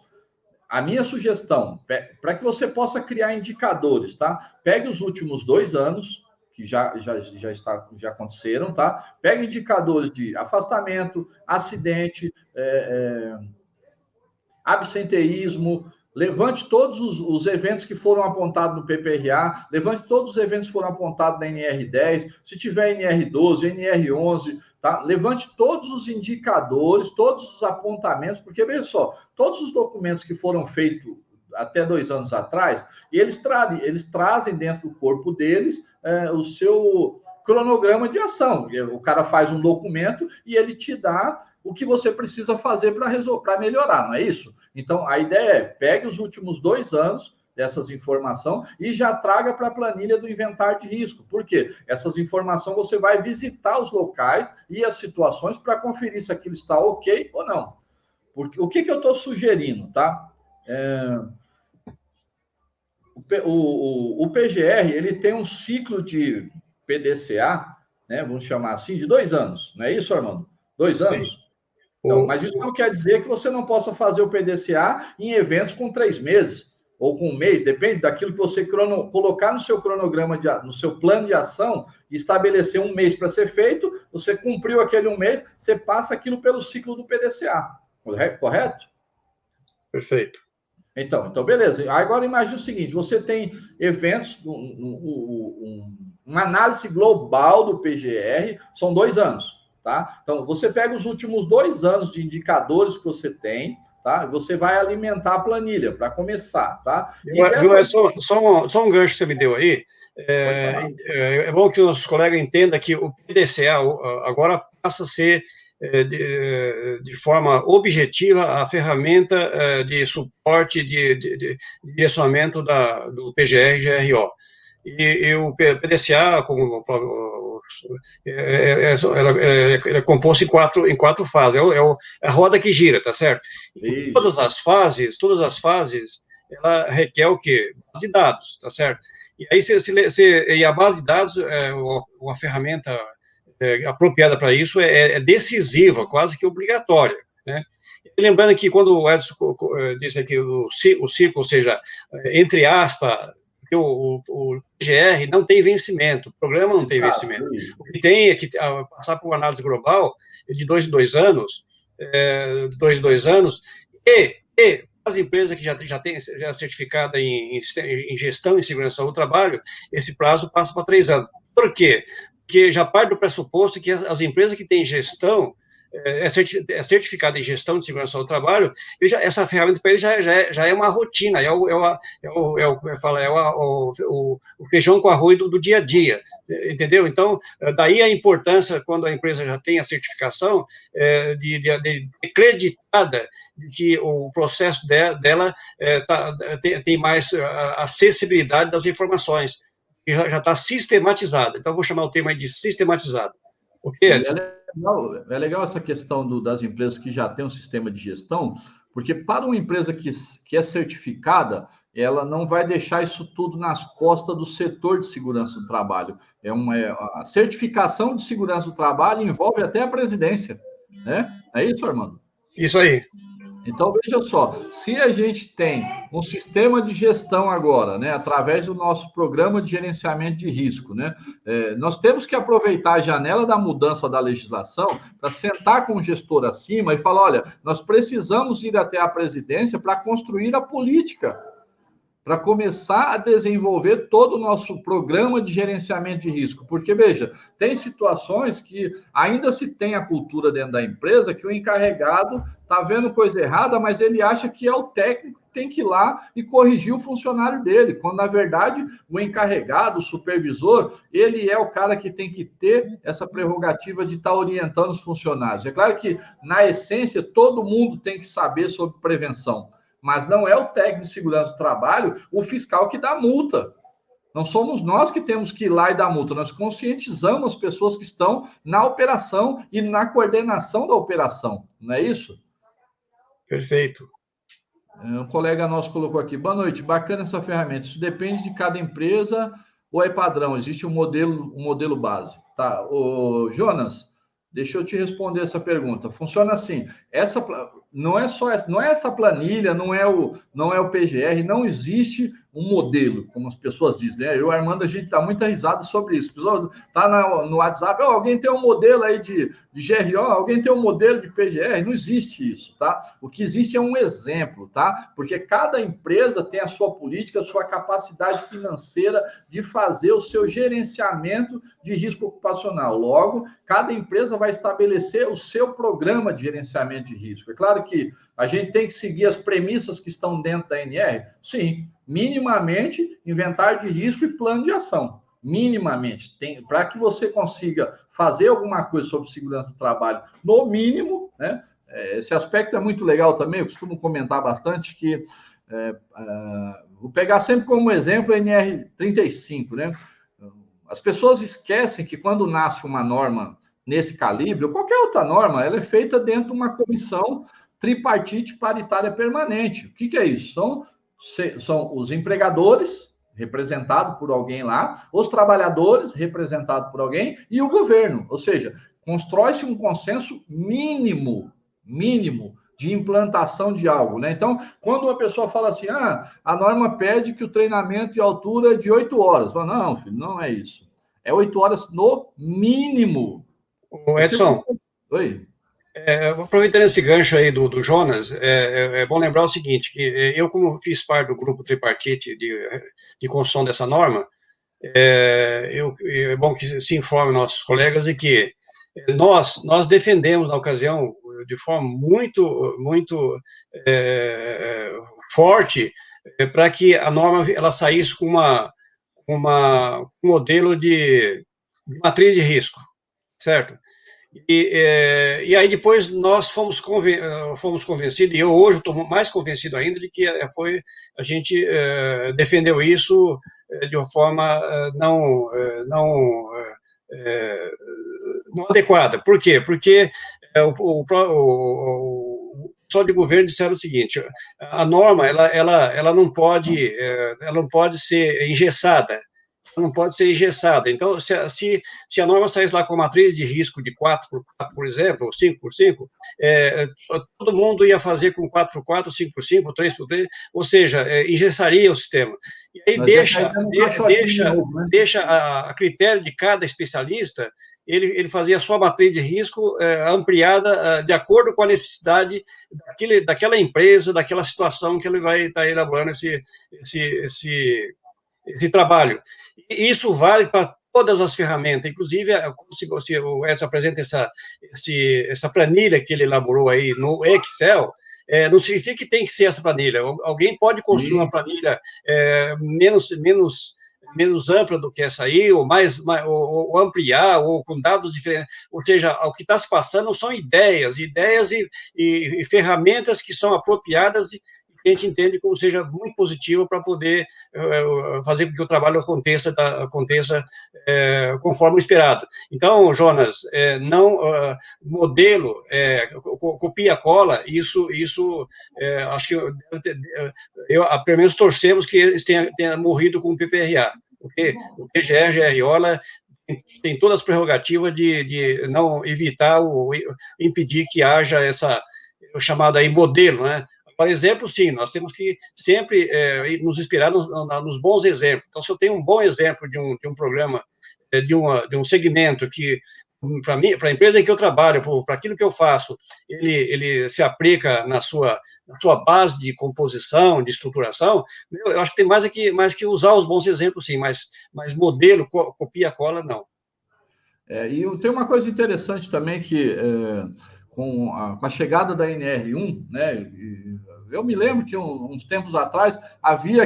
[SPEAKER 2] a minha sugestão, para que você possa criar indicadores, tá? Pegue os últimos 2 anos, que já aconteceram, tá? Pegue indicadores de afastamento, acidente, absenteísmo, levante todos os eventos que foram apontados no PPRA, levante todos os eventos que foram apontados na NR10, se tiver NR12, NR11, tá? Levante todos os indicadores, todos os apontamentos, porque, veja só, todos os documentos que foram feitos até 2 anos atrás, e eles trazem dentro do corpo deles o seu cronograma de ação. O cara faz um documento e ele te dá o que você precisa fazer para melhorar, não é isso? Então, a ideia é, pegue os últimos 2 anos dessas informações e já traga para a planilha do inventário de risco. Por quê? Essas informações você vai visitar os locais e as situações para conferir se aquilo está ok ou não. Porque, o que eu estou sugerindo, tá? O PGR, ele tem um ciclo de PDCA, né, vamos chamar assim, de 2 anos. Não é isso, Armando? 2 anos? Então, mas isso não quer dizer que você não possa fazer o PDCA em eventos com 3 meses ou com 1 mês, depende daquilo que você colocar no seu cronograma, no seu plano de ação, estabelecer 1 mês para ser feito, você cumpriu aquele 1 mês, você passa aquilo pelo ciclo do PDCA, correto?
[SPEAKER 1] Perfeito.
[SPEAKER 2] Então, beleza. Agora imagine o seguinte, você tem eventos, uma análise global do PGR, são 2 anos. Tá? Então, você pega os últimos 2 anos de indicadores que você tem, tá? Você vai alimentar a planilha para começar, tá?
[SPEAKER 1] Só um gancho que você me deu aí. É bom que os colegas entendam que o PDCA agora passa a ser, de forma objetiva, a ferramenta de suporte, de direcionamento do PGR e GRO. E o PDCA, como é composto em 4 fases, é a roda que gira, tá certo? E todas as fases, ela requer o quê? Base de dados, tá certo? E aí, e a base de dados, uma ferramenta apropriada para isso, é decisiva, quase que obrigatória, né? lembrando que quando o Edson disse aqui o ciclo, ou seja, entre aspas, o PGR não tem vencimento, o programa não tem vencimento. O que tem é que passar por uma análise global de 2 em 2 anos, e as empresas que já têm certificada em gestão e segurança do trabalho, esse prazo passa para 3 anos. Por quê? Porque já parte do pressuposto que as empresas que têm gestão, certificada em gestão de segurança do trabalho, essa ferramenta para ele já é uma rotina, o feijão com arroz do dia a dia, entendeu? Então, daí a importância, quando a empresa já tem a certificação, de acreditada que o processo dela tem mais acessibilidade das informações, já está sistematizada. Então, vou chamar o termo aí de sistematizado. Ok, Edson?
[SPEAKER 2] É legal essa questão das empresas que já têm um sistema de gestão, porque para uma empresa que é certificada, ela não vai deixar isso tudo nas costas do setor de segurança do trabalho. A certificação de segurança do trabalho envolve até a presidência, né? É isso, Armando?
[SPEAKER 1] Isso aí.
[SPEAKER 2] Então, veja só, se a gente tem um sistema de gestão agora, né, através do nosso programa de gerenciamento de risco, né, nós temos que aproveitar a janela da mudança da legislação para sentar com o gestor acima e falar, olha, nós precisamos ir até a presidência para construir a política, para começar a desenvolver todo o nosso programa de gerenciamento de risco. Porque, veja, tem situações que ainda se tem a cultura dentro da empresa que o encarregado está vendo coisa errada, mas ele acha que é o técnico que tem que ir lá e corrigir o funcionário dele, quando, na verdade, o encarregado, o supervisor, ele é o cara que tem que ter essa prerrogativa de estar orientando os funcionários. É claro que, na essência, todo mundo tem que saber sobre prevenção, mas não é o técnico de segurança do trabalho o fiscal que dá multa. Não somos nós que temos que ir lá e dar multa, nós conscientizamos as pessoas que estão na operação e na coordenação da operação, não é isso?
[SPEAKER 1] Perfeito.
[SPEAKER 2] Um colega nosso colocou aqui, boa noite, bacana essa ferramenta, isso depende de cada empresa ou é padrão, existe um modelo base. Tá, ô, Jonas, deixa eu te responder essa pergunta. Funciona assim, não é essa planilha, não é o PGR, não existe um modelo, como as pessoas dizem, né? Eu e o Armando, a gente está muito risada sobre isso. A pessoa está no WhatsApp, alguém tem um modelo aí de GRO, alguém tem um modelo de PGR, não existe isso, tá? O que existe é um exemplo, tá? Porque cada empresa tem a sua política, a sua capacidade financeira de fazer o seu gerenciamento de risco ocupacional. Logo, cada empresa vai estabelecer o seu programa de gerenciamento de risco. É claro que a gente tem que seguir as premissas que estão dentro da NR? Sim, minimamente, inventário de risco e plano de ação. Minimamente, para que você consiga fazer alguma coisa sobre segurança do trabalho, no mínimo, né? Esse aspecto é muito legal também, eu costumo comentar bastante que, vou pegar sempre como exemplo a NR35, né? As pessoas esquecem que quando nasce uma norma nesse calibre, ou qualquer outra norma, ela é feita dentro de uma comissão tripartite paritária permanente. O que é isso? São os empregadores, representado por alguém lá, os trabalhadores, representado por alguém, e o governo. Ou seja, constrói-se um consenso mínimo de implantação de algo, né? Então, quando uma pessoa fala assim, a norma pede que o treinamento de altura é de 8 horas. Fala, não, filho, não é isso. É 8 horas no mínimo.
[SPEAKER 1] O Edson,
[SPEAKER 2] oi.
[SPEAKER 1] Aproveitando esse gancho aí do Jonas, é bom lembrar o seguinte, que eu, como fiz parte do grupo tripartite de construção dessa norma, é bom que se informe nossos colegas de que nós defendemos, na ocasião, de forma muito forte, para que a norma ela saísse com um modelo de matriz de risco, certo? E aí depois nós fomos convencidos, e eu hoje estou mais convencido ainda de que a gente defendeu isso de uma forma não adequada. Por quê? Porque o pessoal de governo disseram o seguinte: a norma ela não pode ser engessada, não pode ser engessada. Então, se a norma saísse lá com a matriz de risco de 4x4, por exemplo, ou 5x5, todo mundo ia fazer com 4x4, 5x5, 3x3, ou seja, engessaria o sistema. E aí deixa a critério de cada especialista, ele fazia a sua matriz de risco ampliada de acordo com a necessidade daquela empresa, daquela situação que ele vai estar elaborando esse trabalho. E isso vale para todas as ferramentas, inclusive, se o Edson apresenta essa planilha que ele elaborou aí no Excel, não significa que tem que ser essa planilha. Alguém pode construir uma planilha menos ampla do que essa aí, ou ampliar, ou com dados diferentes. Ou seja, o que está se passando são ideias e ferramentas que são apropriadas e que a gente entende como seja muito positiva para poder fazer com que o trabalho aconteça conforme o esperado. Então, Jonas, modelo, copia-cola, isso acho que pelo menos torcemos que eles tenham morrido com o PPRA, porque o PGR, GROLA tem todas as prerrogativas de não evitar ou impedir que haja o chamado aí modelo, né? Por exemplo, sim, nós temos que sempre nos inspirar nos bons exemplos. Então, se eu tenho um bom exemplo de um programa, de um segmento que, para a empresa em que eu trabalho, para aquilo que eu faço, ele se aplica na sua base de composição, de estruturação, eu acho que tem mais que usar os bons exemplos, sim, mas modelo, copia-cola, não.
[SPEAKER 2] E tem uma coisa interessante também que, com a chegada da NR1, né, eu me lembro que uns tempos atrás havia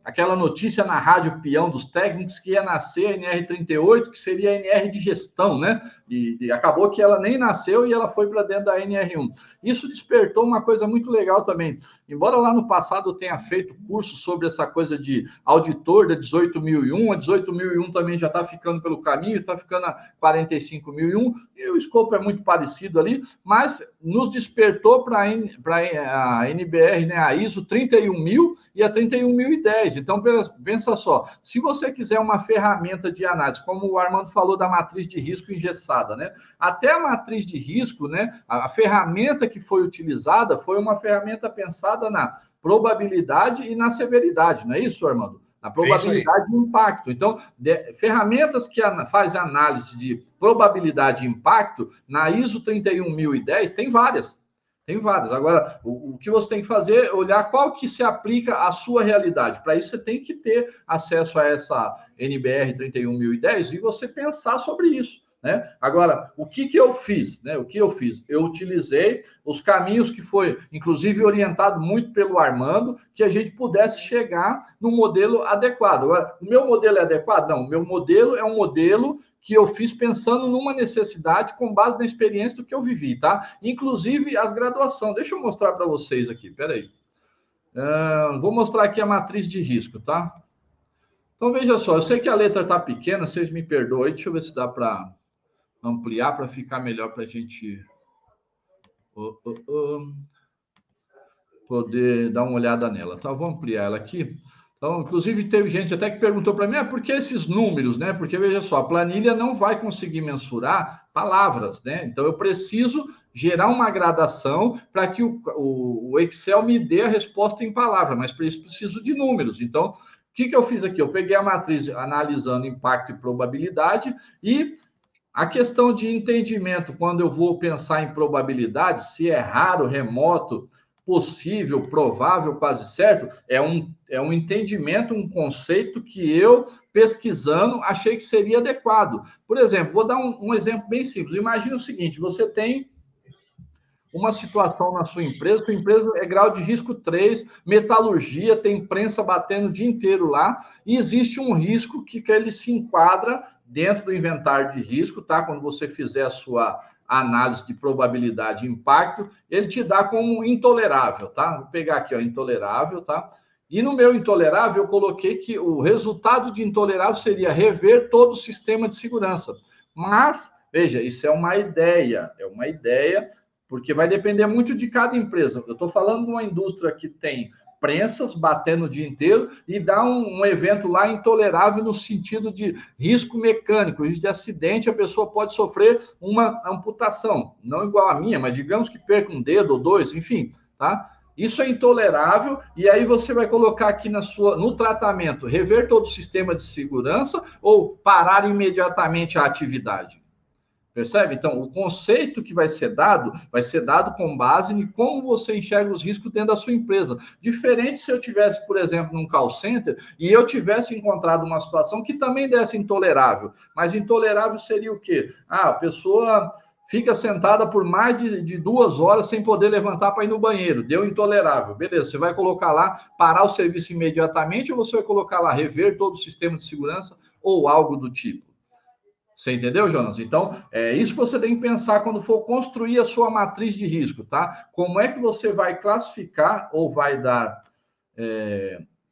[SPEAKER 2] aquela notícia na Rádio Peão dos técnicos que ia nascer a NR38, que seria a NR de gestão, né? E acabou que ela nem nasceu e ela foi para dentro da NR1. Isso despertou uma coisa muito legal também. Embora lá no passado eu tenha feito curso sobre essa coisa de auditor da 18.001, a 18.001 também já está ficando pelo caminho, está ficando a 45.001, e o escopo é muito parecido ali, mas nos despertou para a NBR, né, a ISO 31.000 e a 31.010. Então, pensa só, se você quiser uma ferramenta de análise, como o Armando falou da matriz de risco engessada, né? Até a matriz de risco, né, a ferramenta que foi utilizada foi uma ferramenta pensada na probabilidade e na severidade, não é isso, Armando? Na probabilidade e impacto. Então, ferramentas que fazem análise de probabilidade e impacto, na ISO 31010, tem várias. Tem várias. Agora, o que você tem que fazer é olhar qual que se aplica à sua realidade. Para isso, você tem que ter acesso a essa NBR 31010 e você pensar sobre isso, né? Agora, o que eu fiz? Né? O que eu fiz? Eu utilizei os caminhos que foi, inclusive, orientado muito pelo Armando, que a gente pudesse chegar no modelo adequado. Agora, o meu modelo é adequado? Não, o meu modelo é um modelo que eu fiz pensando numa necessidade com base na experiência do que eu vivi, tá? Inclusive as graduações. Deixa eu mostrar para vocês aqui, peraí. Vou mostrar aqui a matriz de risco, tá? Então, veja só, eu sei que a letra está pequena, vocês me perdoem, deixa eu ver se dá para ampliar para ficar melhor para a gente poder dar uma olhada nela. Então, vou ampliar ela aqui. Então, inclusive, teve gente até que perguntou para mim, por que esses números, né? Porque, veja só, a planilha não vai conseguir mensurar palavras, né? Então, eu preciso gerar uma gradação para que o Excel me dê a resposta em palavra, mas para isso preciso de números. Então, o que eu fiz aqui? Eu peguei a matriz analisando impacto e probabilidade e a questão de entendimento, quando eu vou pensar em probabilidade, se é raro, remoto, possível, provável, quase certo, é um entendimento, um conceito que eu, pesquisando, achei que seria adequado. Por exemplo, vou dar um exemplo bem simples. Imagina o seguinte, você tem uma situação na sua empresa é grau de risco 3, metalurgia, tem prensa batendo o dia inteiro lá, e existe um risco que ele se enquadra dentro do inventário de risco, tá? Quando você fizer a sua análise de probabilidade e impacto, ele te dá como intolerável, tá? Vou pegar aqui, ó, intolerável, tá? E no meu intolerável, eu coloquei que o resultado de intolerável seria rever todo o sistema de segurança. Mas, veja, isso é uma ideia, porque vai depender muito de cada empresa. Eu estou falando de uma indústria que tem prensas, batendo o dia inteiro, e dá um evento lá intolerável no sentido de risco mecânico, risco de acidente, a pessoa pode sofrer uma amputação, não igual a minha, mas digamos que perca um dedo ou dois, enfim, tá? Isso é intolerável, e aí você vai colocar aqui no tratamento, rever todo o sistema de segurança ou parar imediatamente a atividade. Percebe? Então, o conceito que vai ser dado com base em como você enxerga os riscos dentro da sua empresa. Diferente se eu tivesse, por exemplo, num call center e eu tivesse encontrado uma situação que também desse intolerável. Mas intolerável seria o quê? A pessoa fica sentada por mais de 2 horas sem poder levantar para ir no banheiro. Deu intolerável. Beleza, você vai colocar lá, parar o serviço imediatamente ou você vai colocar lá, rever todo o sistema de segurança ou algo do tipo? Você entendeu, Jonas? Então, é isso que você tem que pensar quando for construir a sua matriz de risco, tá? Como é que você vai classificar ou vai dar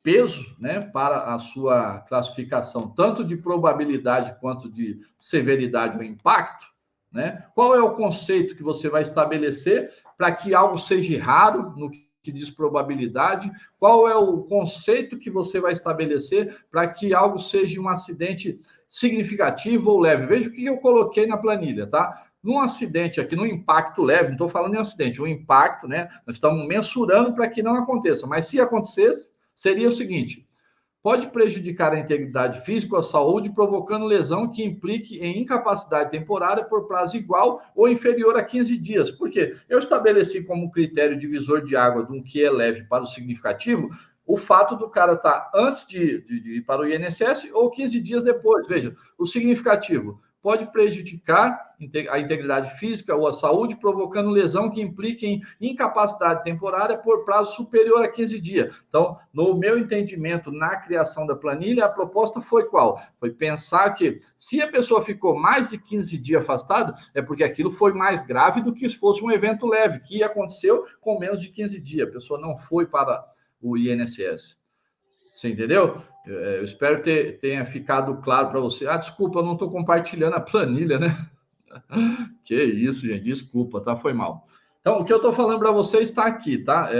[SPEAKER 2] peso, né, para a sua classificação, tanto de probabilidade quanto de severidade ou impacto, né? Qual é o conceito que você vai estabelecer para que algo seja raro no que diz probabilidade? Qual é o conceito que você vai estabelecer para que algo seja um acidente significativo ou leve? Veja o que eu coloquei na planilha, tá? Num acidente aqui, num impacto leve, não estou falando em acidente, um impacto, né? Nós estamos mensurando para que não aconteça, mas se acontecesse, seria o seguinte: pode prejudicar a integridade física ou a saúde, provocando lesão que implique em incapacidade temporária por prazo igual ou inferior a 15 dias. Por quê? Eu estabeleci como critério divisor de água do que é leve para o significativo o fato do cara estar antes de ir para o INSS ou 15 dias depois. Veja, o significativo pode prejudicar a integridade física ou a saúde, provocando lesão que implique em incapacidade temporária por prazo superior a 15 dias. Então, no meu entendimento, na criação da planilha, a proposta foi qual? Foi pensar que se a pessoa ficou mais de 15 dias afastada, é porque aquilo foi mais grave do que se fosse um evento leve, que aconteceu com menos de 15 dias. A pessoa não foi para o INSS. Você entendeu? Eu espero que tenha ficado claro para você. Desculpa, eu não estou compartilhando a planilha, né? Que isso, gente, desculpa, tá? Foi mal. Então, o que eu estou falando para você está aqui, tá?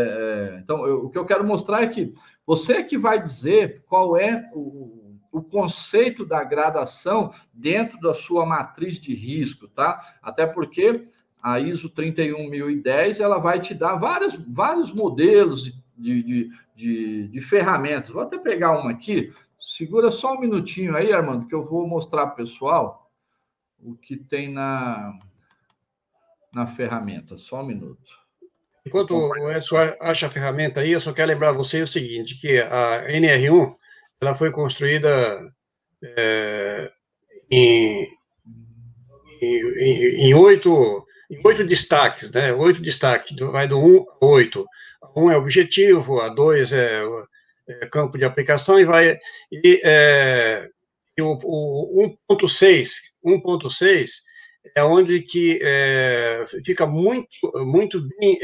[SPEAKER 2] Então, o que eu quero mostrar é que você que vai dizer qual é o conceito da gradação dentro da sua matriz de risco, tá? Até porque a ISO 31010 ela vai te dar vários modelos de ferramentas. Vou até pegar uma aqui. Segura só um minutinho aí, Armando, que eu vou mostrar para o pessoal o que tem na ferramenta. Só um minuto.
[SPEAKER 1] Enquanto o Edson acha a ferramenta aí, eu só quero lembrar você o seguinte, que a NR1 ela foi construída em 8 destaques, né? 8 destaques, vai do 1 a 8. 1 é objetivo, a 2 é campo de aplicação e o 1.6 é onde que fica muito bem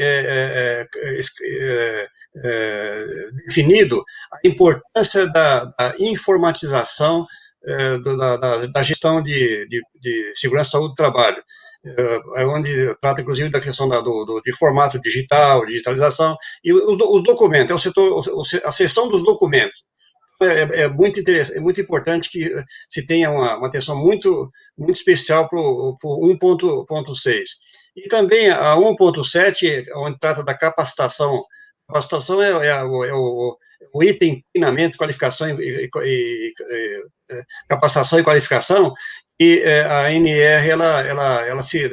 [SPEAKER 1] definido a importância da informatização da gestão de segurança e saúde do trabalho. Onde trata, inclusive, da questão de formato digital, digitalização, e os documentos, é o setor, a seção dos documentos. É muito interessante, é muito importante que se tenha uma atenção muito especial para o 1.6. E também a 1.7, onde trata da capacitação. Capacitação é o item treinamento, qualificação capacitação e qualificação, e a NR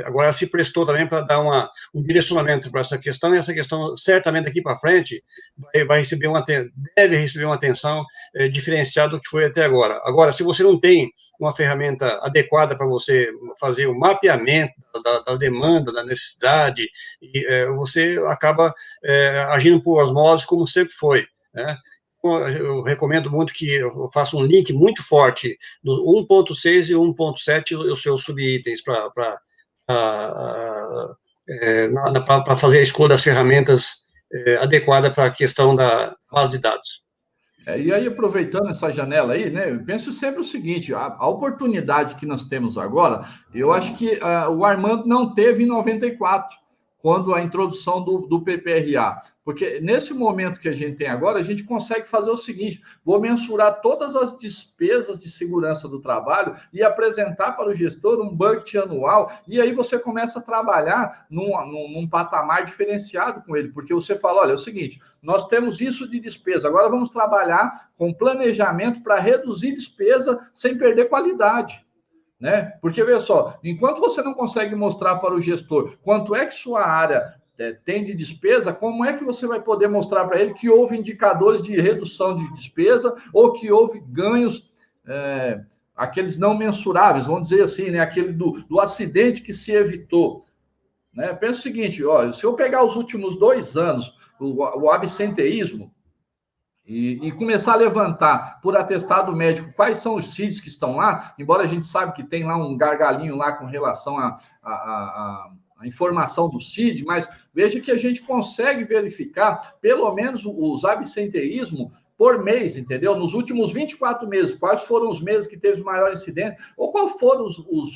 [SPEAKER 1] agora se prestou também para dar um direcionamento para essa questão, e essa questão certamente daqui para frente deve receber uma atenção diferenciada do que foi até agora. Agora, se você não tem uma ferramenta adequada para você fazer o mapeamento da demanda, da necessidade, você acaba agindo por osmose, como sempre foi, né? Eu recomendo muito que eu faça um link muito forte do 1.6 e 1.7, os seus subitens, para fazer a escolha das ferramentas adequada para a questão da base de dados.
[SPEAKER 2] E aí, aproveitando essa janela aí, né, eu penso sempre o seguinte: a oportunidade que nós temos agora, eu acho que o Armando não teve em 94. quando a introdução do PPRA. Porque nesse momento que a gente tem agora, a gente consegue fazer o seguinte: vou mensurar todas as despesas de segurança do trabalho e apresentar para o gestor um budget anual, e aí você começa a trabalhar num patamar diferenciado com ele, porque você fala, olha, é o seguinte, nós temos isso de despesa, agora vamos trabalhar com planejamento para reduzir despesa sem perder qualidade. Né? Porque, veja só, enquanto você não consegue mostrar para o gestor quanto é que sua área tem de despesa, como é que você vai poder mostrar para ele que houve indicadores de redução de despesa ou que houve ganhos, aqueles não mensuráveis, vamos dizer assim, né? Aquele do acidente que se evitou. Né? Pensa o seguinte, ó, se eu pegar os últimos 2 anos, o absenteísmo, e começar a levantar por atestado médico quais são os CIDs que estão lá, embora a gente saiba que tem lá um gargalinho lá com relação à informação do CID, mas veja que a gente consegue verificar pelo menos os absenteísmos por mês, entendeu? Nos últimos 24 meses, quais foram os meses que teve o maior incidente, ou qual foram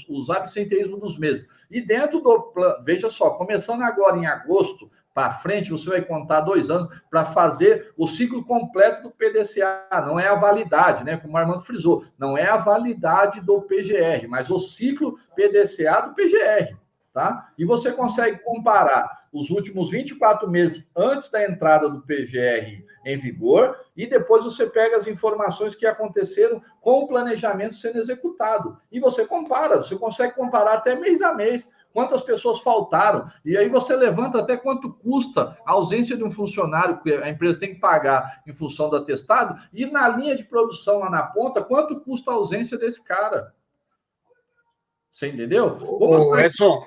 [SPEAKER 2] os absenteísmos dos meses. E dentro do plano, veja só, começando agora em agosto, para frente, você vai contar 2 anos para fazer o ciclo completo do PDCA. Não é a validade, né? Como o Armando frisou, não é a validade do PGR, mas o ciclo PDCA do PGR, tá? E você consegue comparar os últimos 24 meses antes da entrada do PGR em vigor e depois você pega as informações que aconteceram com o planejamento sendo executado. E você compara, você consegue comparar até mês a mês. Quantas pessoas faltaram, e aí você levanta até quanto custa a ausência de um funcionário que a empresa tem que pagar em função do atestado, e na linha de produção lá na ponta, quanto custa a ausência desse cara. Você entendeu?
[SPEAKER 1] Edson,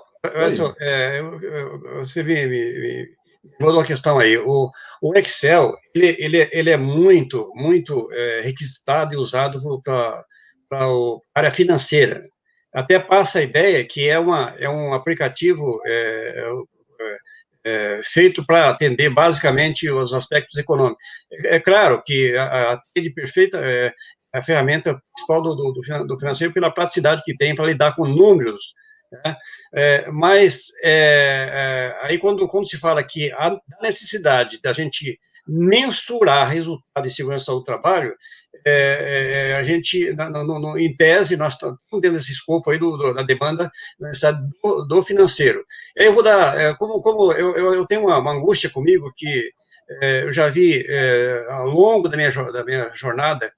[SPEAKER 1] você me mandou uma questão aí. O Excel, ele é muito requisitado e usado para a área financeira. Até passa a ideia que é um aplicativo feito para atender basicamente os aspectos econômicos. É claro que a TED Perfeita é a ferramenta principal do financeiro pela praticidade que tem para lidar com números, né? Mas aí quando se fala que há necessidade da gente mensurar resultado de segurança do trabalho, a gente, em tese, nós estamos dentro desse escopo aí da demanda do financeiro. Eu vou dar, como eu tenho uma angústia comigo que eu já vi ao longo da minha jornada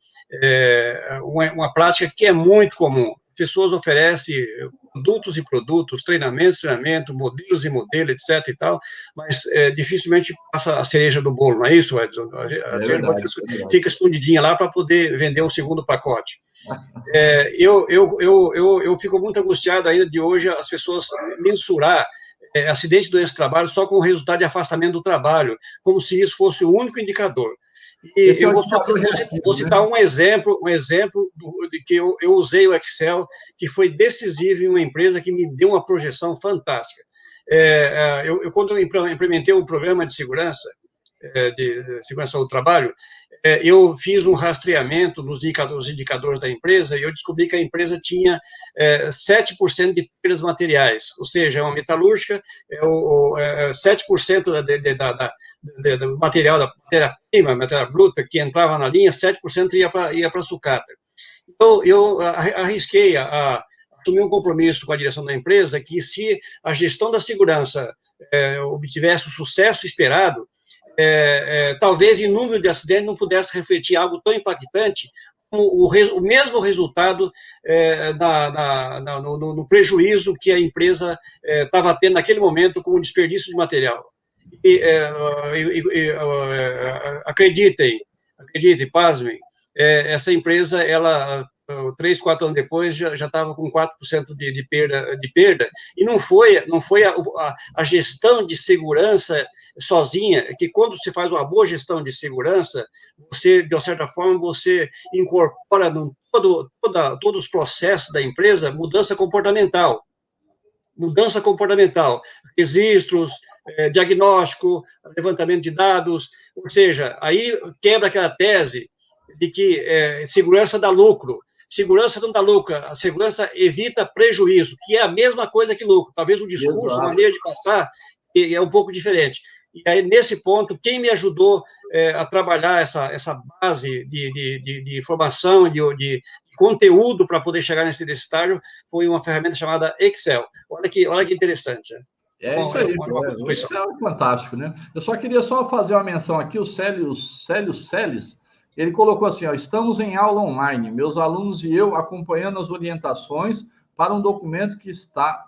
[SPEAKER 1] uma prática que é muito comum. Pessoas oferecem produtos, treinamento, modelos e modelos, etc. e tal, mas dificilmente passa a cereja do bolo, não é isso, Edson? A gente fica escondidinha lá para poder vender um segundo pacote. Eu fico muito angustiado ainda de hoje as pessoas mensurar acidente de doença do trabalho só com o resultado de afastamento do trabalho, como se isso fosse o único indicador. E eu vou citar um exemplo de que eu usei o Excel, que foi decisivo em uma empresa que me deu uma projeção fantástica. Quando eu implementei um programa de segurança do trabalho, eu fiz um rastreamento nos indicadores da empresa e eu descobri que a empresa tinha 7% de perdas materiais, ou seja, uma metalúrgica, 7% do material, da matéria-prima, matéria bruta, que entrava na linha, 7% ia para a sucata. Então, eu arrisquei a assumir um compromisso com a direção da empresa que, se a gestão da segurança obtivesse o sucesso esperado, talvez em número de acidentes não pudesse refletir algo tão impactante como o mesmo resultado no prejuízo que a empresa estava tendo naquele momento com o desperdício de material. Acreditem, pasmem, essa empresa, ela 3, 4 anos depois, já estava com 4% de perda, e não foi a gestão de segurança sozinha, que quando se faz uma boa gestão de segurança, você, de uma certa forma, você incorpora todos os processos da empresa mudança comportamental, registros, diagnóstico, levantamento de dados, ou seja, aí quebra aquela tese de que segurança dá lucro. Segurança não dá lucro, a segurança evita prejuízo, que é a mesma coisa que lucro. Talvez o discurso, a maneira de passar, e é um pouco diferente. E aí, nesse ponto, quem me ajudou a trabalhar essa base de informação, de conteúdo para poder chegar nesse estágio, foi uma ferramenta chamada Excel. Olha que interessante.
[SPEAKER 2] É isso aí, o Excel é fantástico, né? Eu só queria fazer uma menção aqui, o Célio Celes, ele colocou assim, ó, estamos em aula online, meus alunos e eu acompanhando as orientações para um documento que está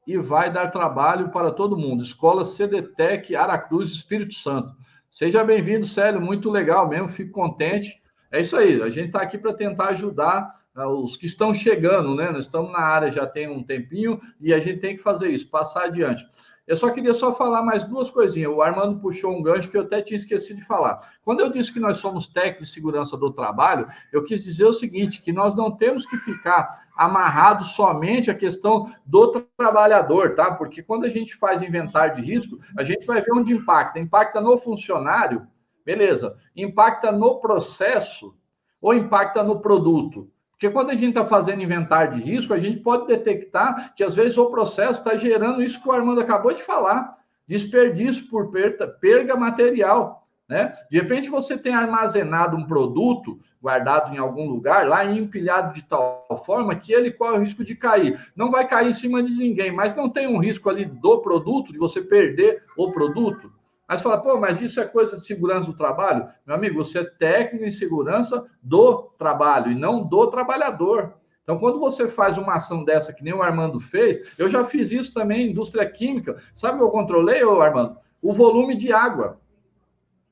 [SPEAKER 2] e vai dar trabalho para todo mundo, Escola CDTEC Aracruz, Espírito Santo. Seja bem-vindo, Célio, muito legal mesmo, fico contente. É isso aí, a gente está aqui para tentar ajudar os que estão chegando, né? Nós estamos na área já tem um tempinho e a gente tem que fazer isso, passar adiante. Eu só queria falar mais duas coisinhas. O Armando puxou um gancho que eu até tinha esquecido de falar. Quando eu disse que nós somos técnicos de segurança do trabalho, eu quis dizer o seguinte, que nós não temos que ficar amarrados somente à questão do trabalhador, tá? Porque quando a gente faz inventário de risco, a gente vai ver onde impacta. Impacta no funcionário, beleza. Impacta no processo ou impacta no produto? Porque quando a gente está fazendo inventário de risco, a gente pode detectar que, às vezes, o processo está gerando isso que o Armando acabou de falar, desperdício por perda material, né? De repente, você tem armazenado um produto guardado em algum lugar, lá e empilhado de tal forma que ele corre o risco de cair. Não vai cair em cima de ninguém, mas não tem um risco ali do produto, de você perder o produto. Mas fala, pô, mas isso é coisa de segurança do trabalho? Meu amigo, você é técnico em segurança do trabalho e não do trabalhador. Então, quando você faz uma ação dessa, que nem o Armando fez, eu já fiz isso também em indústria química. Sabe o que eu controlei, Armando? O volume de água.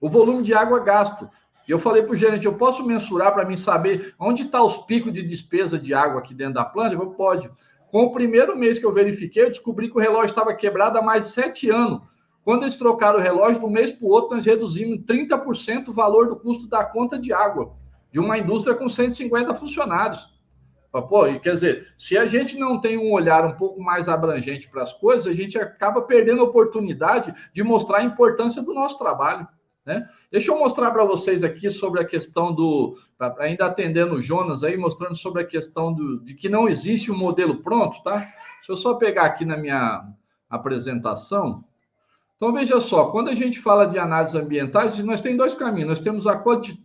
[SPEAKER 2] O volume de água gasto. E eu falei para o gerente, eu posso mensurar para mim saber onde estão os picos de despesa de água aqui dentro da planta? Eu pode. Com o primeiro mês que eu verifiquei, eu descobri que o relógio estava quebrado há mais de 7 anos. Quando eles trocaram o relógio, de um mês para o outro, nós reduzimos 30% o valor do custo da conta de água de uma indústria com 150 funcionários. Pô, quer dizer, se a gente não tem um olhar um pouco mais abrangente para as coisas, a gente acaba perdendo a oportunidade de mostrar a importância do nosso trabalho, né? Deixa eu mostrar para vocês aqui sobre a questão ainda atendendo o Jonas aí, mostrando sobre a questão de que não existe um modelo pronto, tá? Deixa eu só pegar aqui na minha apresentação. Então, veja só, quando a gente fala de análises ambientais, nós temos dois caminhos. Nós temos a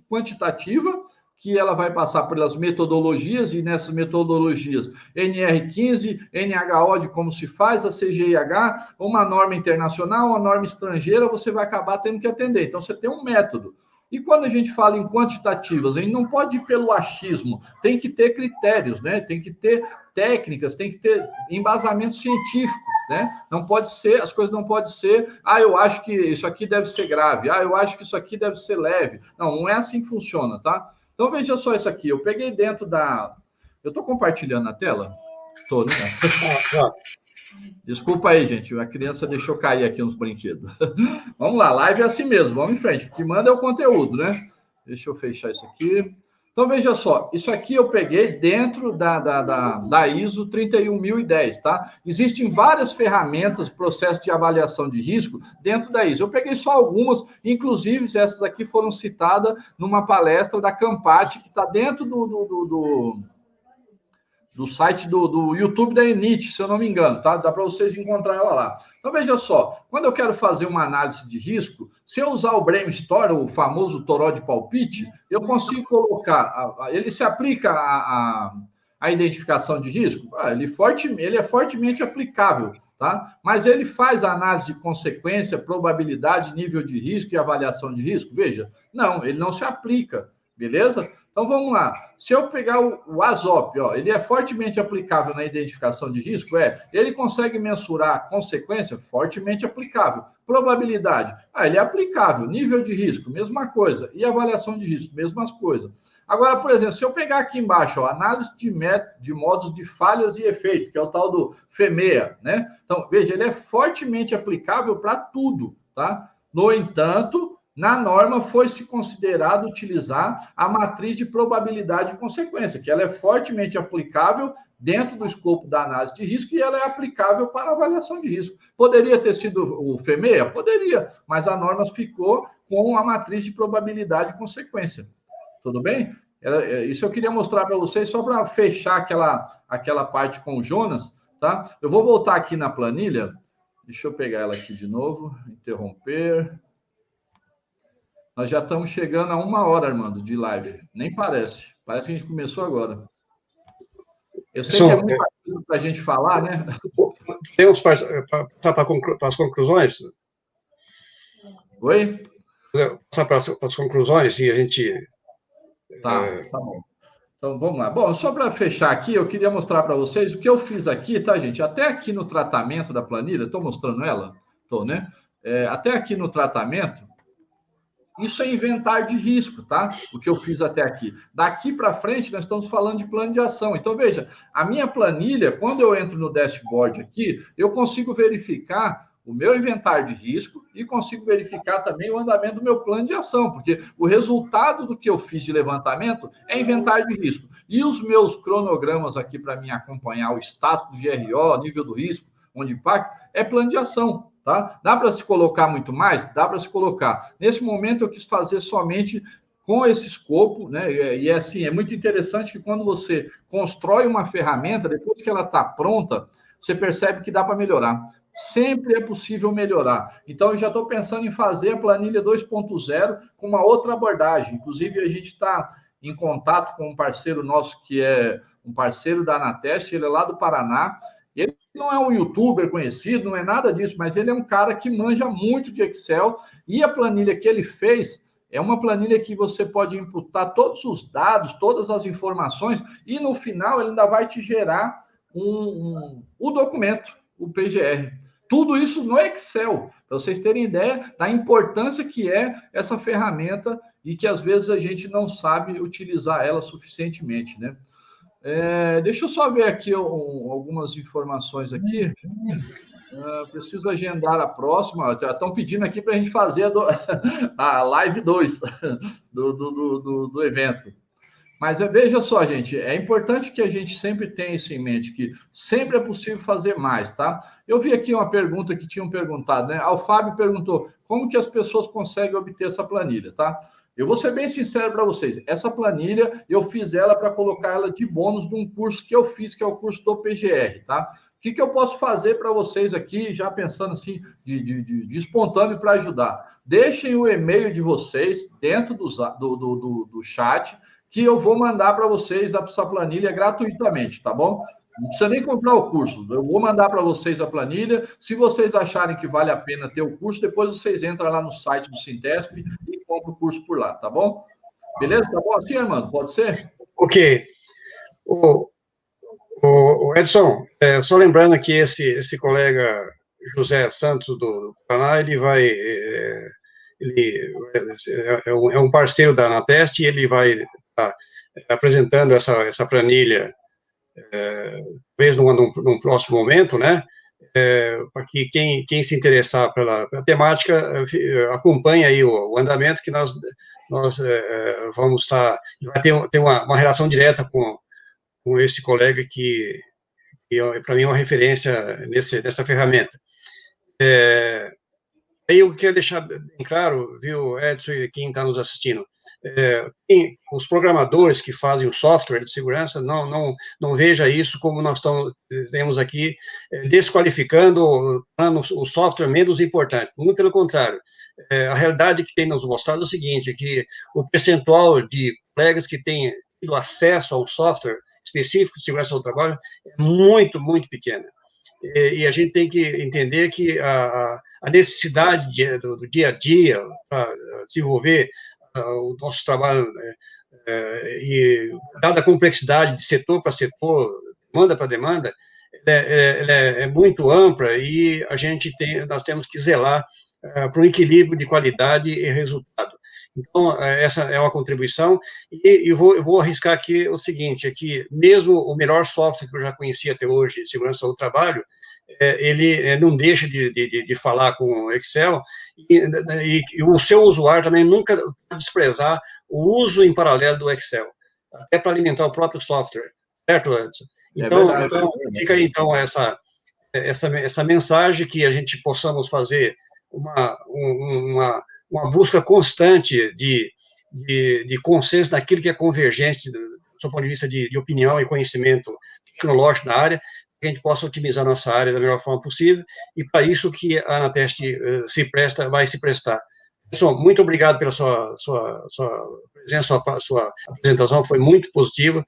[SPEAKER 2] quantitativa, que ela vai passar pelas metodologias, e nessas metodologias, NR15, NHO de como se faz, a CGIH, uma norma internacional, uma norma estrangeira, você vai acabar tendo que atender. Então, você tem um método. E quando a gente fala em quantitativas, a gente não pode ir pelo achismo, tem que ter critérios, né? Tem que ter técnicas, tem que ter embasamento científico, né? Não pode ser, as coisas não podem ser, eu acho que isso aqui deve ser grave, eu acho que isso aqui deve ser leve. Não, não é assim que funciona, tá? Então, veja só isso aqui, eu peguei dentro da... Eu estou compartilhando a tela? Estou, né? Desculpa aí, gente, a criança deixou cair aqui uns brinquedos. Vamos lá, live é assim mesmo, vamos em frente. O que manda é o conteúdo, né? Deixa eu fechar isso aqui. Então, veja só, isso aqui eu peguei dentro da ISO 31010, tá? Existem várias ferramentas, processos de avaliação de risco dentro da ISO. Eu peguei só algumas, inclusive essas aqui foram citadas numa palestra da Campati, que está dentro do site do YouTube da Enit, se eu não me engano, tá? Dá para vocês encontrar ela lá. Então, veja só, quando eu quero fazer uma análise de risco, se eu usar o Brainstorm, o famoso toró de palpite, eu consigo colocar, ele se aplica à identificação de risco? Ele é fortemente aplicável, tá? Mas ele faz a análise de consequência, probabilidade, nível de risco e avaliação de risco? Veja, não, ele não se aplica, beleza? Então, vamos lá. Se eu pegar o ASOP, ele é fortemente aplicável na identificação de risco? Ele consegue mensurar a consequência? Fortemente aplicável. Probabilidade? Ele é aplicável. Nível de risco? Mesma coisa. E avaliação de risco? Mesmas coisas. Agora, por exemplo, se eu pegar aqui embaixo, análise de modos de falhas e efeito, que é o tal do FEMEA, né? Então, veja, ele é fortemente aplicável para tudo, tá? No entanto, na norma foi-se considerado utilizar a matriz de probabilidade e consequência, que ela é fortemente aplicável dentro do escopo da análise de risco e ela é aplicável para a avaliação de risco. Poderia ter sido o FEMEA? Poderia, mas a norma ficou com a matriz de probabilidade e consequência. Tudo bem? Isso eu queria mostrar para vocês, só para fechar aquela parte com o Jonas, tá? Eu vou voltar aqui na planilha. Deixa eu pegar ela aqui de novo, interromper. Nós já estamos chegando a 1 hora, Armando, de live. Nem parece. Parece que a gente começou agora. Eu sei que é muita coisa para a gente falar, né?
[SPEAKER 1] Podemos passar para as conclusões?
[SPEAKER 2] Oi?
[SPEAKER 1] Passar para as conclusões e a gente...
[SPEAKER 2] Tá bom. Então, vamos lá. Bom, só para fechar aqui, eu queria mostrar para vocês o que eu fiz aqui, tá, gente? Até aqui no tratamento da planilha, estou mostrando ela? Estou, né? Até aqui no tratamento, isso é inventário de risco, tá? O que eu fiz até aqui. Daqui para frente, nós estamos falando de plano de ação. Então, veja, a minha planilha, quando eu entro no dashboard aqui, eu consigo verificar o meu inventário de risco e consigo verificar também o andamento do meu plano de ação, porque o resultado do que eu fiz de levantamento é inventário de risco. E os meus cronogramas aqui para me acompanhar o status do GRO, nível do risco, onde impacta, é plano de ação. Tá? Dá para se colocar muito mais? Dá para se colocar. Nesse momento, eu quis fazer somente com esse escopo, né? E assim, é muito interessante que quando você constrói uma ferramenta, depois que ela está pronta, você percebe que dá para melhorar. Sempre é possível melhorar. Então, eu já estou pensando em fazer a planilha 2.0 com uma outra abordagem. Inclusive, a gente está em contato com um parceiro nosso, que é um parceiro da Anatest, ele é lá do Paraná. Ele não é um youtuber conhecido, não é nada disso, mas ele é um cara que manja muito de Excel, e a planilha que ele fez é uma planilha que você pode imputar todos os dados, todas as informações, e no final ele ainda vai te gerar o documento, o PGR. Tudo isso no Excel, para vocês terem ideia da importância que é essa ferramenta e que às vezes a gente não sabe utilizar ela suficientemente, né? Deixa eu só ver aqui algumas informações aqui. Preciso agendar a próxima. Já estão pedindo aqui para a gente fazer a live 2 do evento. Mas veja só, gente, é importante que a gente sempre tenha isso em mente, que sempre é possível fazer mais, tá? Eu vi aqui uma pergunta que tinham perguntado, né? O Fábio perguntou como que as pessoas conseguem obter essa planilha, tá? Eu vou ser bem sincero para vocês, essa planilha, eu fiz ela para colocar ela de bônus de um curso que eu fiz, que é o curso do PGR, tá? O que eu posso fazer para vocês aqui, já pensando assim, de espontâneo para ajudar? Deixem o e-mail de vocês dentro do chat, que eu vou mandar para vocês essa planilha gratuitamente, tá bom? Não precisa nem comprar o curso, eu vou mandar para vocês a planilha. Se vocês acharem que vale a pena ter o curso, depois vocês entram lá no site do Sintesp e compram o curso por lá, tá bom? Beleza? Tá bom assim, Armando? Pode ser?
[SPEAKER 1] Ok. O Edson, só lembrando que esse colega José Santos do Paraná, ele é um parceiro da Anatest, e ele vai estar apresentando essa planilha, talvez num próximo momento, né? Para que quem se interessar pela temática acompanhe aí o andamento, que nós vamos estar, vai ter uma relação direta com esse colega que para mim é uma referência nessa ferramenta. Aí eu quero deixar bem claro, viu, Edson, e quem está nos assistindo, os programadores que fazem o software de segurança, não veja isso como nós temos aqui, desqualificando, o software menos importante. Muito pelo contrário. A realidade que tem nos mostrado é o seguinte, que o percentual de colegas que têm tido acesso ao software específico de segurança do trabalho é muito, muito pequena. E a gente tem que entender que a necessidade do dia a dia para desenvolver o nosso trabalho, e dada a complexidade de setor para setor, demanda para demanda, ela é muito ampla, e nós temos que zelar para um equilíbrio de qualidade e resultado. Então, essa é uma contribuição, e eu vou arriscar aqui o seguinte, é que mesmo o melhor software que eu já conheci até hoje de segurança do trabalho, ele não deixa de falar com o Excel, e o seu usuário também nunca pode desprezar o uso em paralelo do Excel, até para alimentar o próprio software, certo, Edson? Então, fica aí, então, essa mensagem, que a gente possamos fazer uma busca constante de consenso naquilo que é convergente do seu ponto de vista de opinião e conhecimento tecnológico na área, que a gente possa otimizar nossa área da melhor forma possível, e para isso que a Anatest vai se prestar. Pessoal, muito obrigado pela sua presença, sua apresentação, foi muito positiva.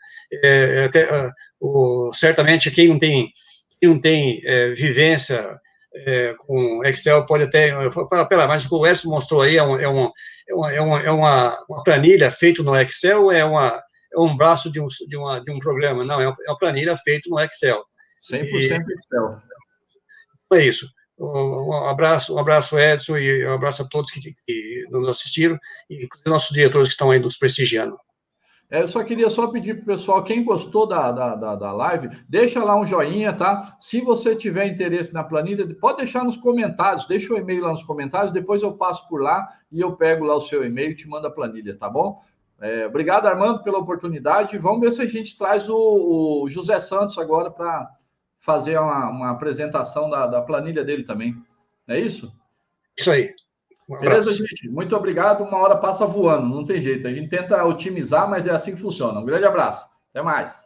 [SPEAKER 1] Certamente, quem não tem vivência com Excel pode até, mas o que o Wes mostrou aí é uma planilha feita no Excel, é um braço de um programa, não, é uma planilha feita no Excel.
[SPEAKER 2] 100% Excel.
[SPEAKER 1] É isso. Um abraço, Edson, e um abraço a todos que nos assistiram, e nossos diretores que estão aí nos prestigiando.
[SPEAKER 2] Eu só queria pedir para o pessoal, quem gostou da live, deixa lá um joinha, tá? Se você tiver interesse na planilha, pode deixar nos comentários, deixa o e-mail lá nos comentários, depois eu passo por lá e eu pego lá o seu e-mail e te mando a planilha, tá bom? Obrigado, Armando, pela oportunidade. Vamos ver se a gente traz o José Santos agora para fazer uma apresentação da planilha dele também. É isso?
[SPEAKER 1] Isso aí.
[SPEAKER 2] Beleza, gente? Muito obrigado. Uma hora passa voando, não tem jeito. A gente tenta otimizar, mas é assim que funciona. Um grande abraço. Até mais.